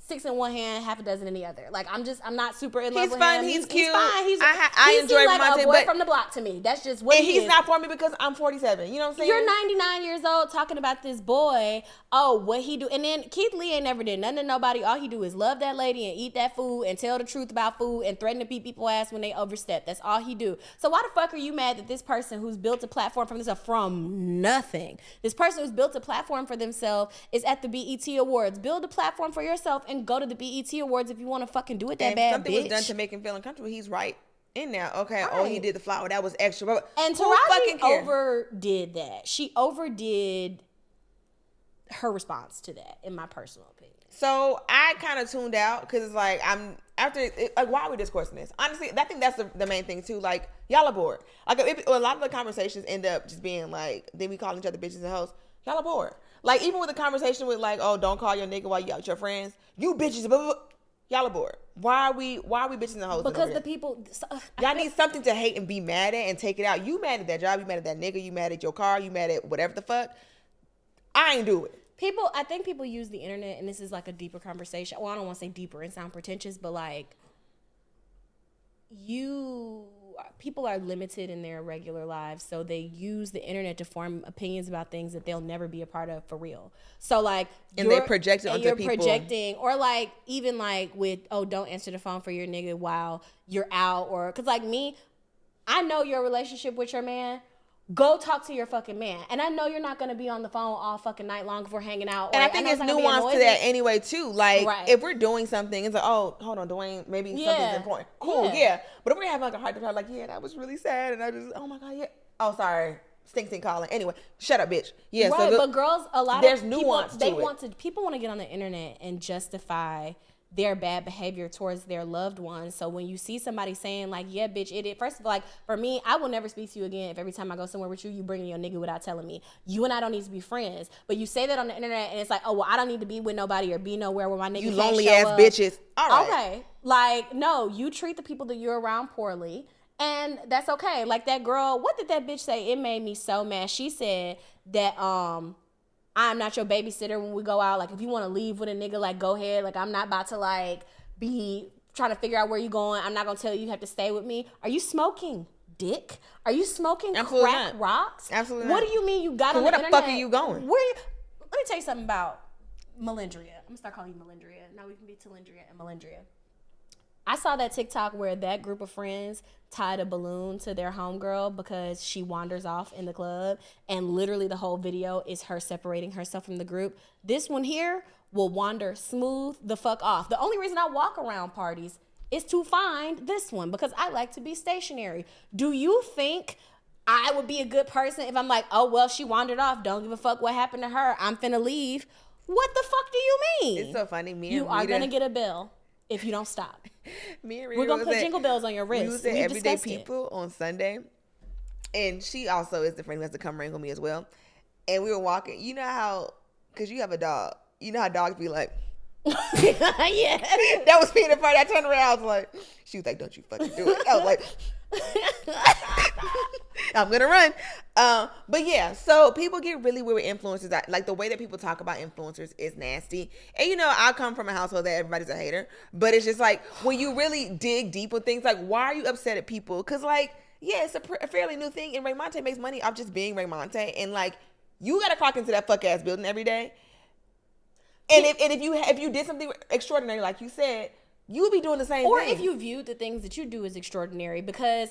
6 in one hand, half a dozen in the other. Like, I'm not super in love with him. He's cute. He's fine. I enjoy Ray like Monte, a boy but from the block to me. That's just what and he he's is. not for me because I'm 47. You know what I'm saying? You're 99 years old talking about this boy. Oh, what he do? And then Keith Lee ain't never did nothing to nobody. All he do is love that lady and eat that food and tell the truth about food and threaten to beat people's ass when they overstep. That's all he do. So why the fuck are you mad that this person who's built a platform from nothing, this person who's built a platform for themselves is at the BET Awards? Build a platform for yourself and go to the BET Awards if you want to fucking do it that bad, something bitch. was done to make him feel uncomfortable. He's right in there. Okay. Right. Oh, he did the flower. That was extra. And Taraji overdid that. She overdid her response to that, in my personal opinion. So I kind of tuned out because it's like why are we discoursing this? Honestly, I think that's the main thing too. Like, y'all are bored. Like, a lot of the conversations end up just being like, then we calling each other bitches and hoes. Y'all are bored. Like, even with the conversation with like, oh, don't call your nigga while you out with your friends. You bitches, blah, blah, blah. Y'all are bored. Why are we bitches and hoes? Because the people, y'all need something to hate and be mad at and take it out. You mad at that job, you mad at that nigga, you mad at your car, you mad at whatever the fuck. I ain't do it. I think people use the internet, and this is like a deeper conversation. Well, I don't want to say deeper and sound pretentious, but like, people are limited in their regular lives, so they use the internet to form opinions about things that they'll never be a part of for real. So like, they project it onto you're people. Projecting, or like, even like with, oh, don't answer the phone for your nigga while you're out, or because like me, I know your relationship with your man. Go talk to your fucking man. And I know you're not going to be on the phone all fucking night long if we're hanging out. And I think it's nuance to that anyway, too. Like, if we're doing something, it's like, oh, hold on, Dwayne, maybe something's important. Cool, yeah. But if we're having like a heart to heart, like, yeah, that was really sad. And I just, oh my God, yeah. Oh, sorry. Stink calling. Anyway, shut up, bitch. Yeah. Right, so but girls, there's nuance people want to get on the internet and justify their bad behavior towards their loved ones. So when you see somebody saying like, yeah, bitch, first of all, like, for me, I will never speak to you again if every time I go somewhere with you, you bring in your nigga without telling me. You and I don't need to be friends. But you say that on the internet, and it's like, oh, well, I don't need to be with nobody or be nowhere where my nigga you can't lonely show ass up. bitches. All right. Okay. Like, no, you treat the people that you're around poorly, and that's okay. Like that girl, what did that bitch say? It made me so mad. She said that, I'm not your babysitter when we go out. Like, if you want to leave with a nigga, like, go ahead. Like, I'm not about to, like, be trying to figure out where you're going. I'm not going to tell you have to stay with me. Are you smoking dick? Are you smoking crack rocks? Absolutely What not. do you mean you got on the internet? Where the fuck are you going? Let me tell you something about Melindria. I'm going to start calling you Melindria. Now we can be Talindria and Melindria. I saw that TikTok where that group of friends tied a balloon to their homegirl because she wanders off in the club, and literally the whole video is her separating herself from the group. This one here will wander smooth the fuck off. The only reason I walk around parties is to find this one because I like to be stationary. Do you think I would be a good person if I'm like, oh, well, she wandered off. Don't give a fuck what happened to her. I'm finna leave. What the fuck do you mean? It's so funny. You are going to get a bill if you don't stop. Me and Rita We're going to put jingle bells on your wrist. We was at Everyday People on Sunday, And she also is the friend who has to come wrangle me as well. And we were walking. You know how, because you have a dog. You know how dogs be like, Yeah. that was me in the party. I turned around. I was like, she was like, don't you fucking do it. I was like, I'm going to run. But yeah, so people get really weird with influencers. Like the way that people talk about influencers is nasty. And you know, I come from a household that everybody's a hater. But it's just like, when you really dig deep with things, like, why are you upset at people? Because like, yeah, it's a fairly new thing. And Raymonte makes money off just being Raymonte. And like, you got to clock into that fuck ass building every day. And if you did something extraordinary, like you said, you would be doing the same thing. Or if you viewed the things that you do as extraordinary, because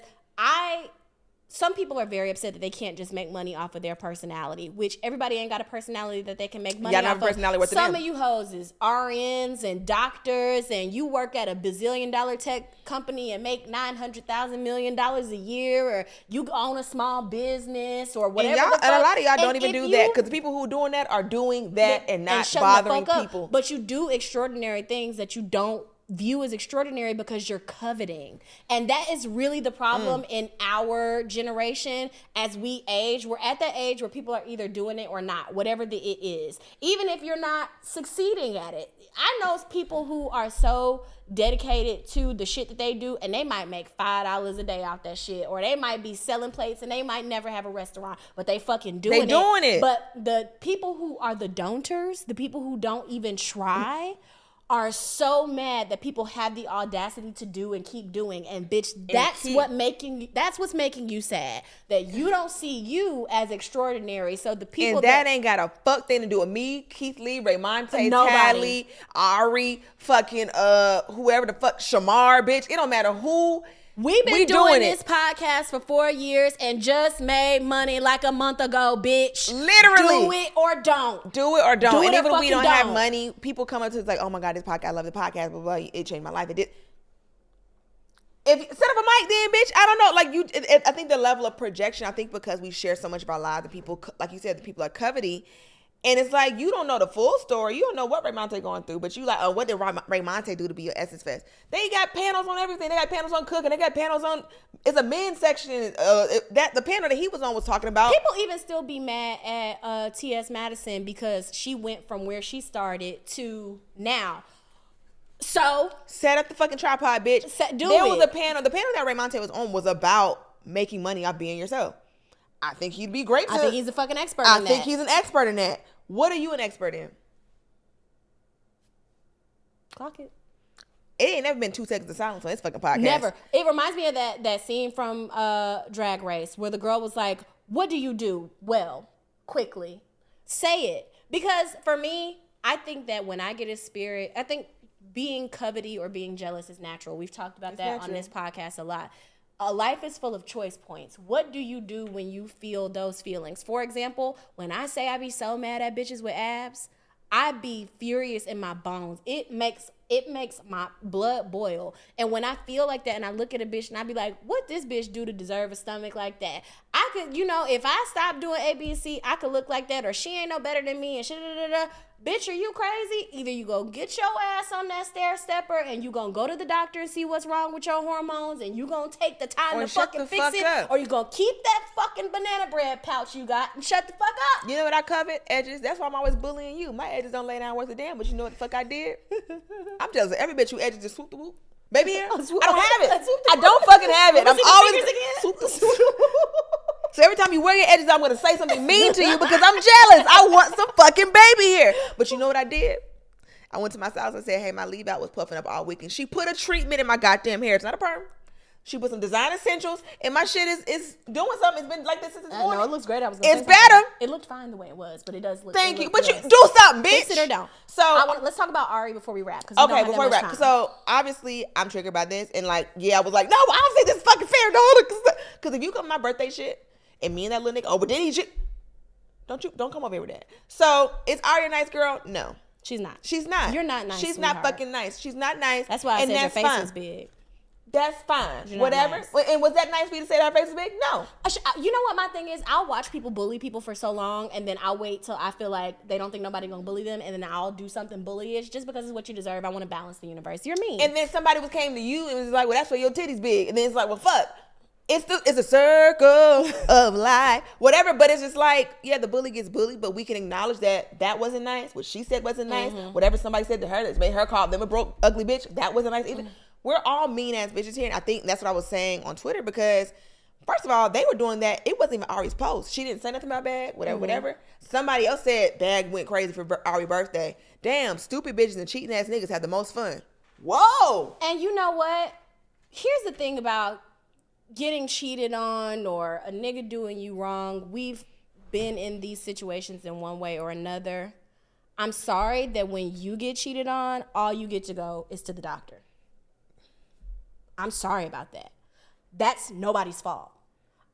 some people are very upset that they can't just make money off of their personality, which everybody ain't got a personality that they can make money off of. Personality worth Some of you hoes is RNs and doctors, and you work at a bazillion-dollar tech company and make $900,000 million a year, or you own a small business or whatever. And a lot of y'all don't even do that, because the people who are doing that are doing that and not bothering people. But you do extraordinary things that you don't view as extraordinary because you're coveting. And that is really the problem in our generation as we age. We're at that age where people are either doing it or not, whatever it is. Even if you're not succeeding at it. I know people who are so dedicated to the shit that they do, and they might make $5 a day off that shit, or they might be selling plates and they might never have a restaurant, but they fucking doing it. But the people who are the don'ters, the people who don't even try, are so mad that people have the audacity to do and keep doing. And bitch, that's what's making you sad. That you don't see you as extraordinary. So the people and that ain't got a fuck thing to do with me, Keith Lee, Raymonte, Talley, Ari, fucking whoever the fuck, Shamar, bitch. It don't matter who. We've been doing this podcast for 4 years and just made money like a month ago, bitch. Literally. Do it or don't. Do it or don't. Do it and or even if we don't fucking have don't. money, people come up to us like, oh my God, this podcast, I love the podcast, blah, blah, blah. It changed my life. It did. If set up a mic then, bitch, I don't know. Like I think the level of projection, I think because we share so much of our lives, the people, like you said, the people are coveting. And it's like, you don't know the full story. You don't know what Raymonte going through. But you like, oh, what did Raymonte do to be your Essence Fest? They got panels on everything. They got panels on cooking. They got panels on, it's a men's section. The panel that he was on was talking about. People even still be mad at T.S. Madison because she went from where she started to now. So set up the fucking tripod, bitch. There was a panel. The panel that Raymonte was on was about making money off being yourself. I think he'd be great. I think he's a fucking expert in that. I think he's an expert in that. What are you an expert in? Clock it. It ain't never been 2 seconds of silence on this fucking podcast. Never. It reminds me of that scene from Drag Race where the girl was like, what do you do? Well, quickly. Say it. Because for me, I think that when I get a spirit, I think being covety or being jealous is natural. We've talked about that on this podcast a lot. A life is full of choice points. What do you do when you feel those feelings? For example, when I say I be so mad at bitches with abs, I be furious in my bones. It makes my blood boil. And when I feel like that and I look at a bitch and I be like, what this bitch do to deserve a stomach like that? I could, if I stop doing A, B, and C, I could look like that, or she ain't no better than me and shit. Bitch, are you crazy? Either you go get your ass on that stair stepper and you gonna go to the doctor and see what's wrong with your hormones and you gonna take the time to fucking fix it, or you gonna keep that fucking banana bread pouch you got and shut the fuck up. You know what I covet? Edges. That's why I'm always bullying you. My edges don't lay down worth a damn, but you know what the fuck I did? I'm jealous of every bitch who edges just swoop the whoop. Baby hair? I don't have it. I don't fucking have it. I'm always swoop the swoop. So every time you wear your edges, I'm going to say something mean to you because I'm jealous. I want some fucking baby hair. But you know what I did? I went to my stylist and said, hey, my leave out was puffing up all week. And she put a treatment in my goddamn hair. It's not a perm. She put some design essentials, and my shit is doing something. It's been like this since this morning. No, it looks great. It's better. It looked fine the way it was, but it does look. Thank you. But you do something, bitch. Fix it or don't. So let's talk about Ari before we wrap. Okay, before we wrap. So obviously, I'm triggered by this, and I was like, no, I don't think this is fucking fair, no. Because if you come to my birthday shit, and me and that little nigga, but then he shit, don't come over here with that. So is Ari a nice girl? No, she's not. She's not. You're not nice. She's not fucking nice. She's not nice. That's why I said your face is big. That's fine. You're whatever. Nice. And was that nice for you to say that her face is big? No. You know what my thing is? I'll watch people bully people for so long, and then I'll wait till I feel like they don't think nobody gonna bully them, and then I'll do something bullyish just because it's what you deserve. I want to balance the universe. You're mean. And then somebody came to you and was like, well, that's why your titty's big. And then it's like, well, fuck. it's a circle of life, whatever. But it's just like, yeah, the bully gets bullied, but we can acknowledge that wasn't nice. What she said wasn't nice. Whatever somebody said to her that's made her call them a broke, ugly bitch, that wasn't nice either. We're all mean ass bitches here, and I think that's what I was saying on Twitter because, first of all, they were doing that. It wasn't even Ari's post. She didn't say nothing about Bag, whatever. Somebody else said Bag went crazy for Ari's birthday. Damn, stupid bitches and cheating ass niggas had the most fun. Whoa. And you know what? Here's the thing about getting cheated on or a nigga doing you wrong. We've been in these situations in one way or another. I'm sorry that when you get cheated on, all you get to go is to the doctor. I'm sorry about that. That's nobody's fault.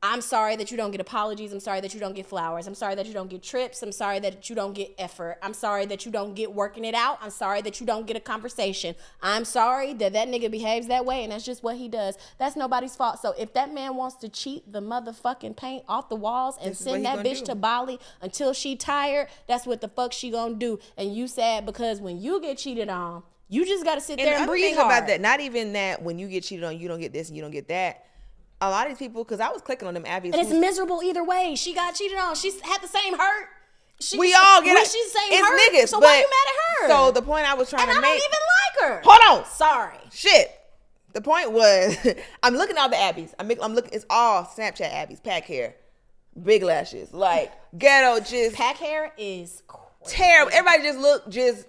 I'm sorry that you don't get apologies. I'm sorry that you don't get flowers. I'm sorry that you don't get trips. I'm sorry that you don't get effort. I'm sorry that you don't get working it out. I'm sorry that you don't get a conversation. I'm sorry that nigga behaves that way and that's just what he does. That's nobody's fault. So if that man wants to cheat the motherfucking paint off the walls and send that bitch to Bali until she tired, that's what the fuck she gonna do. And you sad because when you get cheated on, you just gotta sit there and breathe hard. About that, not even that when you get cheated on, you don't get this and you don't get that. A lot of these people, because I was clicking on them Abby's. And it's miserable either way. She got cheated on. She had the same hurt. We all get it. She's saying it's hurt. Niggas, so why you mad at her? So the point I was trying to make. And I don't even like her. Hold on. Sorry. Shit. The point was, I'm looking at all the Abby's. I'm looking. It's all Snapchat Abby's. Pack hair, big lashes, like ghetto. Just pack hair is crazy. Terrible. Everybody just look just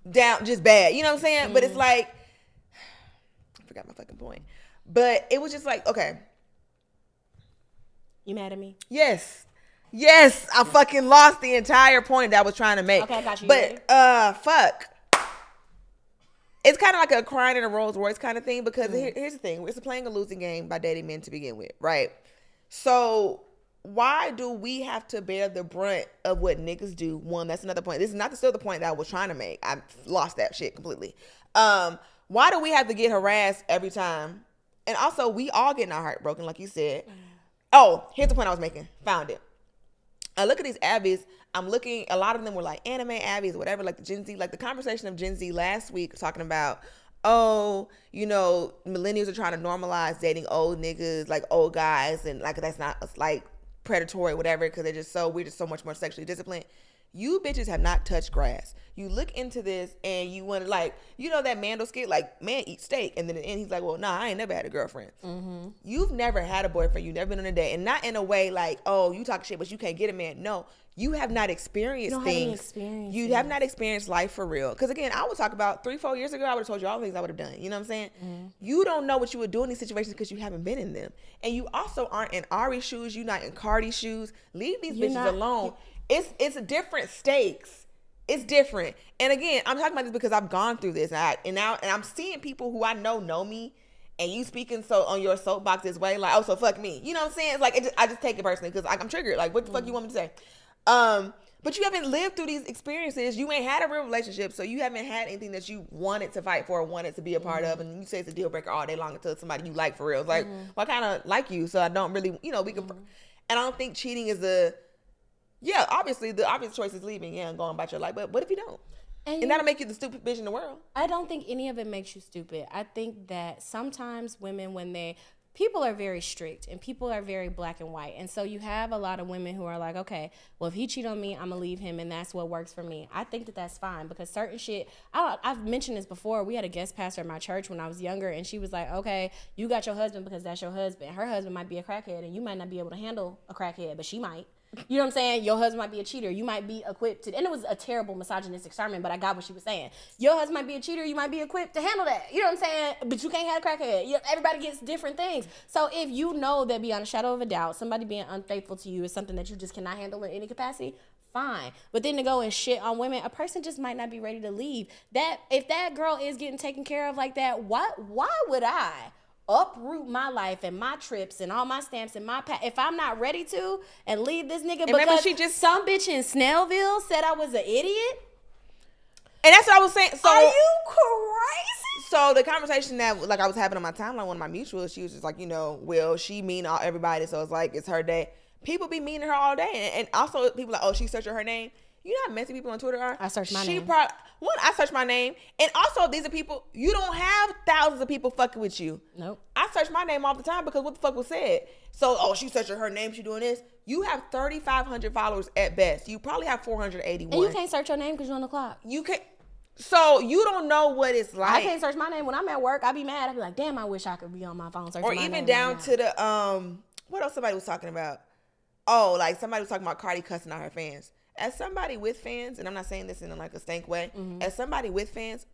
down, just bad. You know what I'm saying? But it's like, I forgot my fucking point. But it was just like, okay. You mad at me? Yes. I fucking lost the entire point that I was trying to make. Okay, I got you. But fuck. It's kind of like a crying in a Rolls Royce kind of thing because here's the thing. It's playing a losing game by dating men to begin with, right? So why do we have to bear the brunt of what niggas do? One, that's another point. This is not still the point that I was trying to make. I lost that shit completely. Why do we have to get harassed every time? And also, we all getting our heart broken, like you said. Oh, here's the point I was making. Found it. I look at these Abbies. I'm looking, a lot of them were like anime Abbies or whatever, like the Gen Z, like the conversation of Gen Z last week talking about, oh, you know, millennials are trying to normalize dating old niggas, like old guys, and like that's not like predatory or whatever, because we're just so much more sexually disciplined. You bitches have not touched grass. You look into this and you want to, like, you know that Mando skit, like, man eat steak, and then in the end he's like, well, nah, I ain't never had a girlfriend. You've never had a boyfriend. You've never been on a date, and not in a way like, oh, you talk shit but you can't get a man. No, you have not experienced things. You have not experienced life for real. Because again, I would talk about 3-4 years ago, I would have told you all the things I would have done. You know what I'm saying? You don't know what you would do in these situations because you haven't been in them, and you also aren't in Ari's shoes. You're not in Cardi's shoes. Leave these bitches alone. It's different stakes. It's different. And again, I'm talking about this because I've gone through this, and I'm seeing people who I know me, and you speaking so on your soapbox this way, like, oh, so fuck me. You know what I'm saying? It's like I just take it personally because I'm triggered. Like, what the fuck you want me to say? But you haven't lived through these experiences. You ain't had a real relationship, so you haven't had anything that you wanted to fight for or wanted to be a part of. And you say it's a deal breaker all day long until somebody you like for real. It's like, well, I kind of like you, so I don't really, we can. And I don't think cheating is obviously the obvious choice is leaving, and going about your life. But what if you don't? And that'll make you the stupid bitch in the world. I don't think any of it makes you stupid. I think that sometimes women, people are very strict and people are very black and white. And so you have a lot of women who are like, okay, well, if he cheat on me, I'm gonna leave him, and that's what works for me. I think that that's fine because certain shit, I've mentioned this before. We had a guest pastor at my church when I was younger, and she was like, okay, you got your husband because that's your husband. Her husband might be a crackhead, and you might not be able to handle a crackhead, but she might. You know what I'm saying? Your husband might be a cheater. You might be equipped to, and it was a terrible misogynistic sermon, but I got what she was saying. Your husband might be a cheater. You might be equipped to handle that. You know what I'm saying? But you can't have a crackhead. Everybody gets different things. So if you know that beyond a shadow of a doubt, somebody being unfaithful to you is something that you just cannot handle in any capacity, fine. But then to go and shit on women, a person just might not be ready to leave. That if that girl is getting taken care of like that, why would I uproot my life and my trips and all my stamps and my if I'm not ready to and leave this nigga because some bitch in Snellville said I was an idiot? And that's what I was saying. So are you crazy? So the conversation that like I was having on my timeline, one of my mutuals, she was just like, well, she mean everybody, so it's like it's her day. People be mean to her all day, and also people like, oh, she searching her name. You know how messy people on Twitter are? I search my name. I search my name. And also, these are people, you don't have thousands of people fucking with you. Nope. I search my name all the time because what the fuck was said? So, she searching her name, she doing this. You have 3,500 followers at best. You probably have 481. And you can't search your name because you're on the clock. You can't. So, you don't know what it's like. I can't search my name. When I'm at work, I be mad. I be like, damn, I wish I could be on my phone searching my name. Or even down to the, what else somebody was talking about? Oh, like somebody was talking about Cardi cussing out her fans. As somebody with fans, and I'm not saying this in like a stank way, as somebody with fans,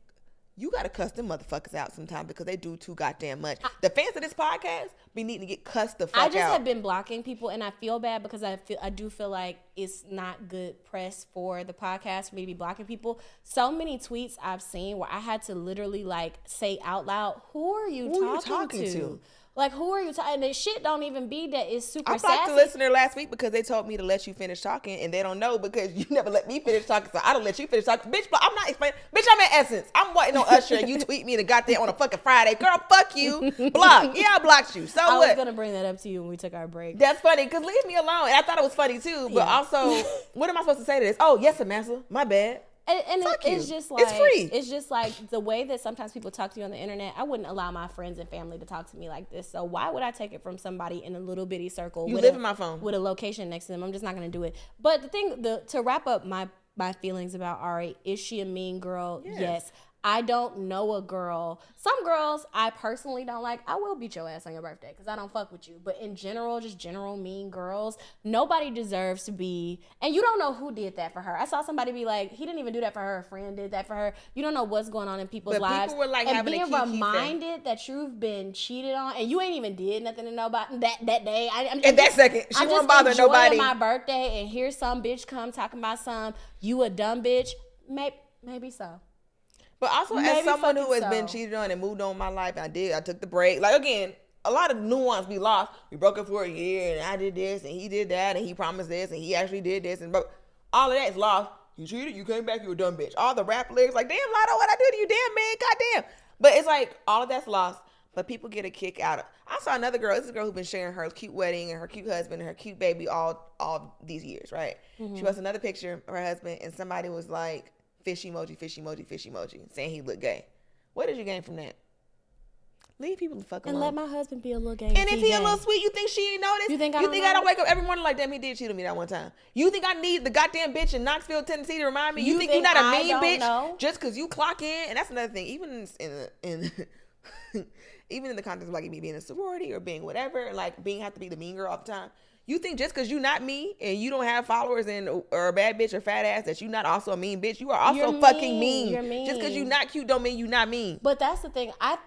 you got to cuss them motherfuckers out sometime because they do too goddamn much. The fans of this podcast be needing to get cussed the fuck out. I just have been blocking people, and I feel bad because I do feel like it's not good press for the podcast for me to be blocking people. So many tweets I've seen where I had to literally like say out loud, who are you talking to? Like, who are you talking? And the shit don't even be that it's super sassy. I blocked the listener last week because they told me to let you finish talking, and they don't know because you never let me finish talking, so I don't let you finish talking. Bitch, I'm not explaining. Bitch, I'm in Essence. I'm waiting on Usher, and you tweet me and got there on a fucking Friday. Girl, fuck you. Block. Yeah, I blocked you. So what? I was going to bring that up to you when we took our break. That's funny, because leave me alone. And I thought it was funny, too. But also, what am I supposed to say to this? Oh, yes, Samantha. My bad. And it's just like, it's free. It's just like the way that sometimes people talk to you on the internet. I wouldn't allow my friends and family to talk to me like this. So why would I take it from somebody in a little bitty circle? You live in my phone with a location next to them. I'm just not going to do it. But the thing, to wrap up my feelings about Ari, is she a mean girl? Yes. I don't know a girl. Some girls I personally don't like. I will beat your ass on your birthday because I don't fuck with you. But in general, just general mean girls, nobody deserves to be. And you don't know who did that for her. I saw somebody be like, he didn't even do that for her. A friend did that for her. You don't know what's going on in people's lives. People were like and having being a kiki reminded that you've been cheated on and you ain't even did nothing to nobody that day. That second, she won't bother nobody. My birthday, and here's some bitch come talking about you a dumb bitch. Maybe so. But also, as someone who has been cheated on and moved on in my life, I took the break. Like, again, a lot of nuance be lost. We broke up for a year, and I did this, and he did that, and he promised this, and he actually did this, and all of that is lost. You cheated, you came back, you a dumb bitch. All the rap lyrics, like, damn, Lotto, what I do to you, damn, man, goddamn. But it's like, all of that's lost, but people get a kick out of. I saw another girl, this is a girl who's been sharing her cute wedding and her cute husband and her cute baby all these years, right? Mm-hmm. She posted another picture of her husband, and somebody was like, fish emoji, fish emoji, fish emoji, saying he looked gay. What did you gain from that? Leave people the fuck alone. And let my husband be a little gay. And if he a little sweet, you think she ain't noticed? You think I don't wake up every morning like, damn, he did cheat on me that one time? You think I need the goddamn bitch in Knoxville, Tennessee to remind me? You think you're not a mean bitch just because you clock in? And that's another thing. Even in even in the context of like me being a sorority or being whatever, like have to be the mean girl all the time. You think just because you not me and you don't have followers or a bad bitch or fat ass that you not also a mean bitch? You are also fucking mean. You're mean. Just because you not cute don't mean you not mean. But that's the thing. I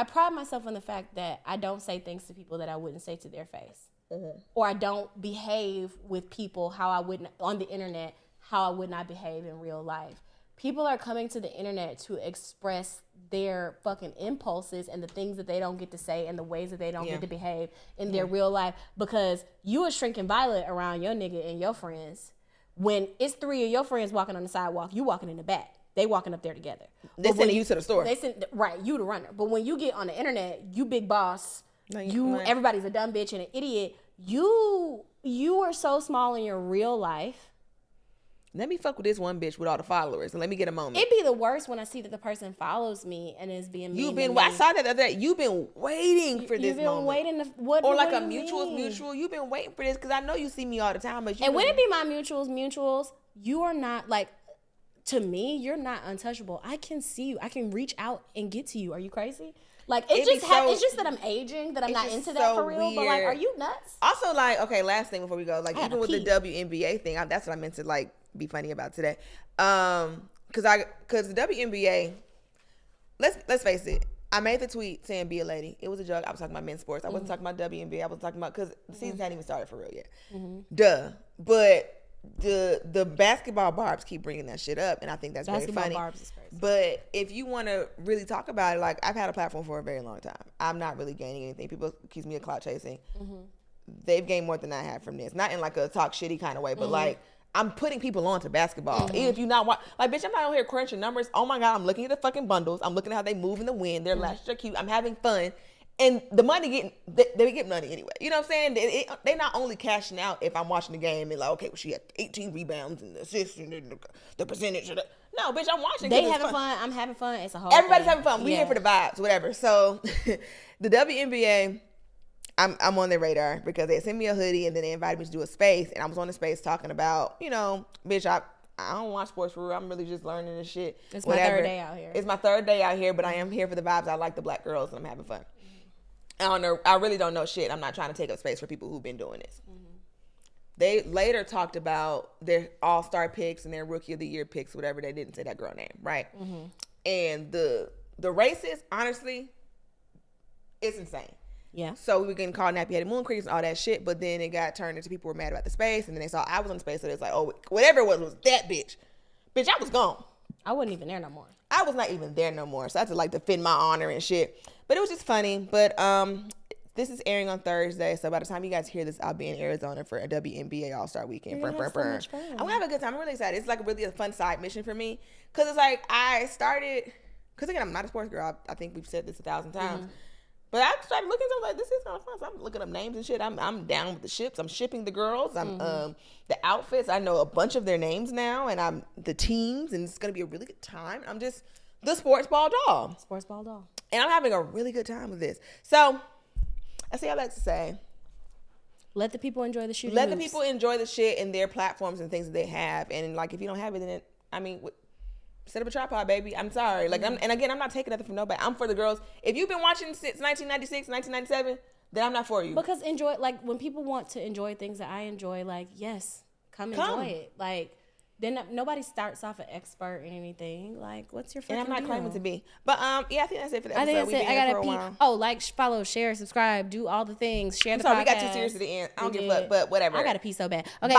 pride myself on the fact that I don't say things to people that I wouldn't say to their face. Mm-hmm. Or I don't behave with people how I wouldn't on the internet, how I would not behave in real life. People are coming to the internet to express their fucking impulses and the things that they don't get to say and the ways that they don't get to behave in their real life because you a shrinking violet around your nigga and your friends. When it's three of your friends walking on the sidewalk, you walking in the back. They walking up there together. They sending you to the store. You the runner. But when you get on the internet, you big boss. Everybody's a dumb bitch and an idiot. You are so small in your real life. Let me fuck with this one bitch with all the followers and let me get a moment. It'd be the worst when I see that the person follows me and is being mean. I saw that the other day. You've been waiting for this moment. You've been waiting. Or like a mutual. You've been waiting for this because I know you see me all the time. But when it be my mutuals, you are not like, to me, you're not untouchable. I can see you. I can reach out and get to you. Are you crazy? Like, it's just that I'm aging, that I'm not into that for real. Weird. But like, are you nuts? Also, like, okay, last thing before we go, like, even with the WNBA thing, that's what I meant to like be funny about today. Because the WNBA, let's face it, I made the tweet saying be a lady. It was a joke. I was talking about men's sports. I wasn't talking about WNBA. I was talking about, because the season hadn't even started for real yet. Mm-hmm. Duh. But the basketball barbs keep bringing that shit up, and I think that's very funny. Basketball barbs is crazy. But if you want to really talk about it, like, I've had a platform for a very long time. I'm not really gaining anything. People accuse me of clout chasing. Mm-hmm. They've gained more than I have from this. Not in like a talk shitty kind of way, but like, I'm putting people onto basketball. Mm-hmm. Even if you not watch, like, bitch, I'm not on here crunching numbers. Oh my God, I'm looking at the fucking bundles. I'm looking at how they move in the wind. Their lashes are cute. I'm having fun. And the money they get money anyway. You know what I'm saying? They not only cashing out if I'm watching the game and like, okay, well, she had 18 rebounds and assists and the percentage of the. No, bitch, I'm watching. They having fun. I'm having fun. It's a whole. Everybody's thing. having fun. We here for the vibes, whatever. So the WNBA, I'm on their radar because they sent me a hoodie and then they invited me to do a space, and I was on the space talking about, bitch, I don't watch sports for real. I'm really just learning this shit. It's my third day out here. It's my third day out here, but I am here for the vibes. I like the black girls and I'm having fun. I don't know. I really don't know shit. I'm not trying to take up space for people who've been doing this. They later talked about their all-star picks and their rookie of the year picks, whatever. They didn't say that girl name, right? And the races, honestly, it's insane. Yeah. So we were getting called nappy-headed moon crickets and all that shit, but then it got turned into people were mad about the space, and then they saw I was on the space, so it's like, oh, whatever it was that bitch. Bitch, I was gone. I wasn't even there no more. I was not even there no more, so I had to like defend my honor and shit. But it was just funny. But this is airing on Thursday, so by the time you guys hear this, I'll be in Arizona for a WNBA All-Star Weekend. You're gonna have so much fun. I'm gonna have a good time. I'm really excited. It's like really a fun side mission for me, because it's like I started, because again, I'm not a sports girl. I think we've said this 1,000 times. But I started looking at like, this is kind of fun. So I'm looking up names and shit. I'm down with the ships. I'm shipping the girls. I'm the outfits. I know a bunch of their names now, and I'm the teams, and it's gonna be a really good time. I'm just the sports ball doll. Sports ball doll. And I'm having a really good time with this. So that's what I like to say. Let the people enjoy the shooting. Let the people enjoy the shit and their platforms and things that they have. And like, if you don't have it, then set up a tripod, baby. I'm sorry. Like, and again, I'm not taking nothing from nobody. I'm for the girls. If you've been watching since 1996, 1997, then I'm not for you. Because when people want to enjoy things that I enjoy, like, yes, come enjoy it. Like, then nobody starts off an expert in anything. Like, what's your fucking And I'm not deal? claiming to be. But yeah, I think that's it for the I episode. think that's it. I gotta pee. Oh, like, follow, share, subscribe, do all the things. Share the podcast. We got too serious at the end. I don't give a fuck, but whatever. I gotta pee so bad. Okay.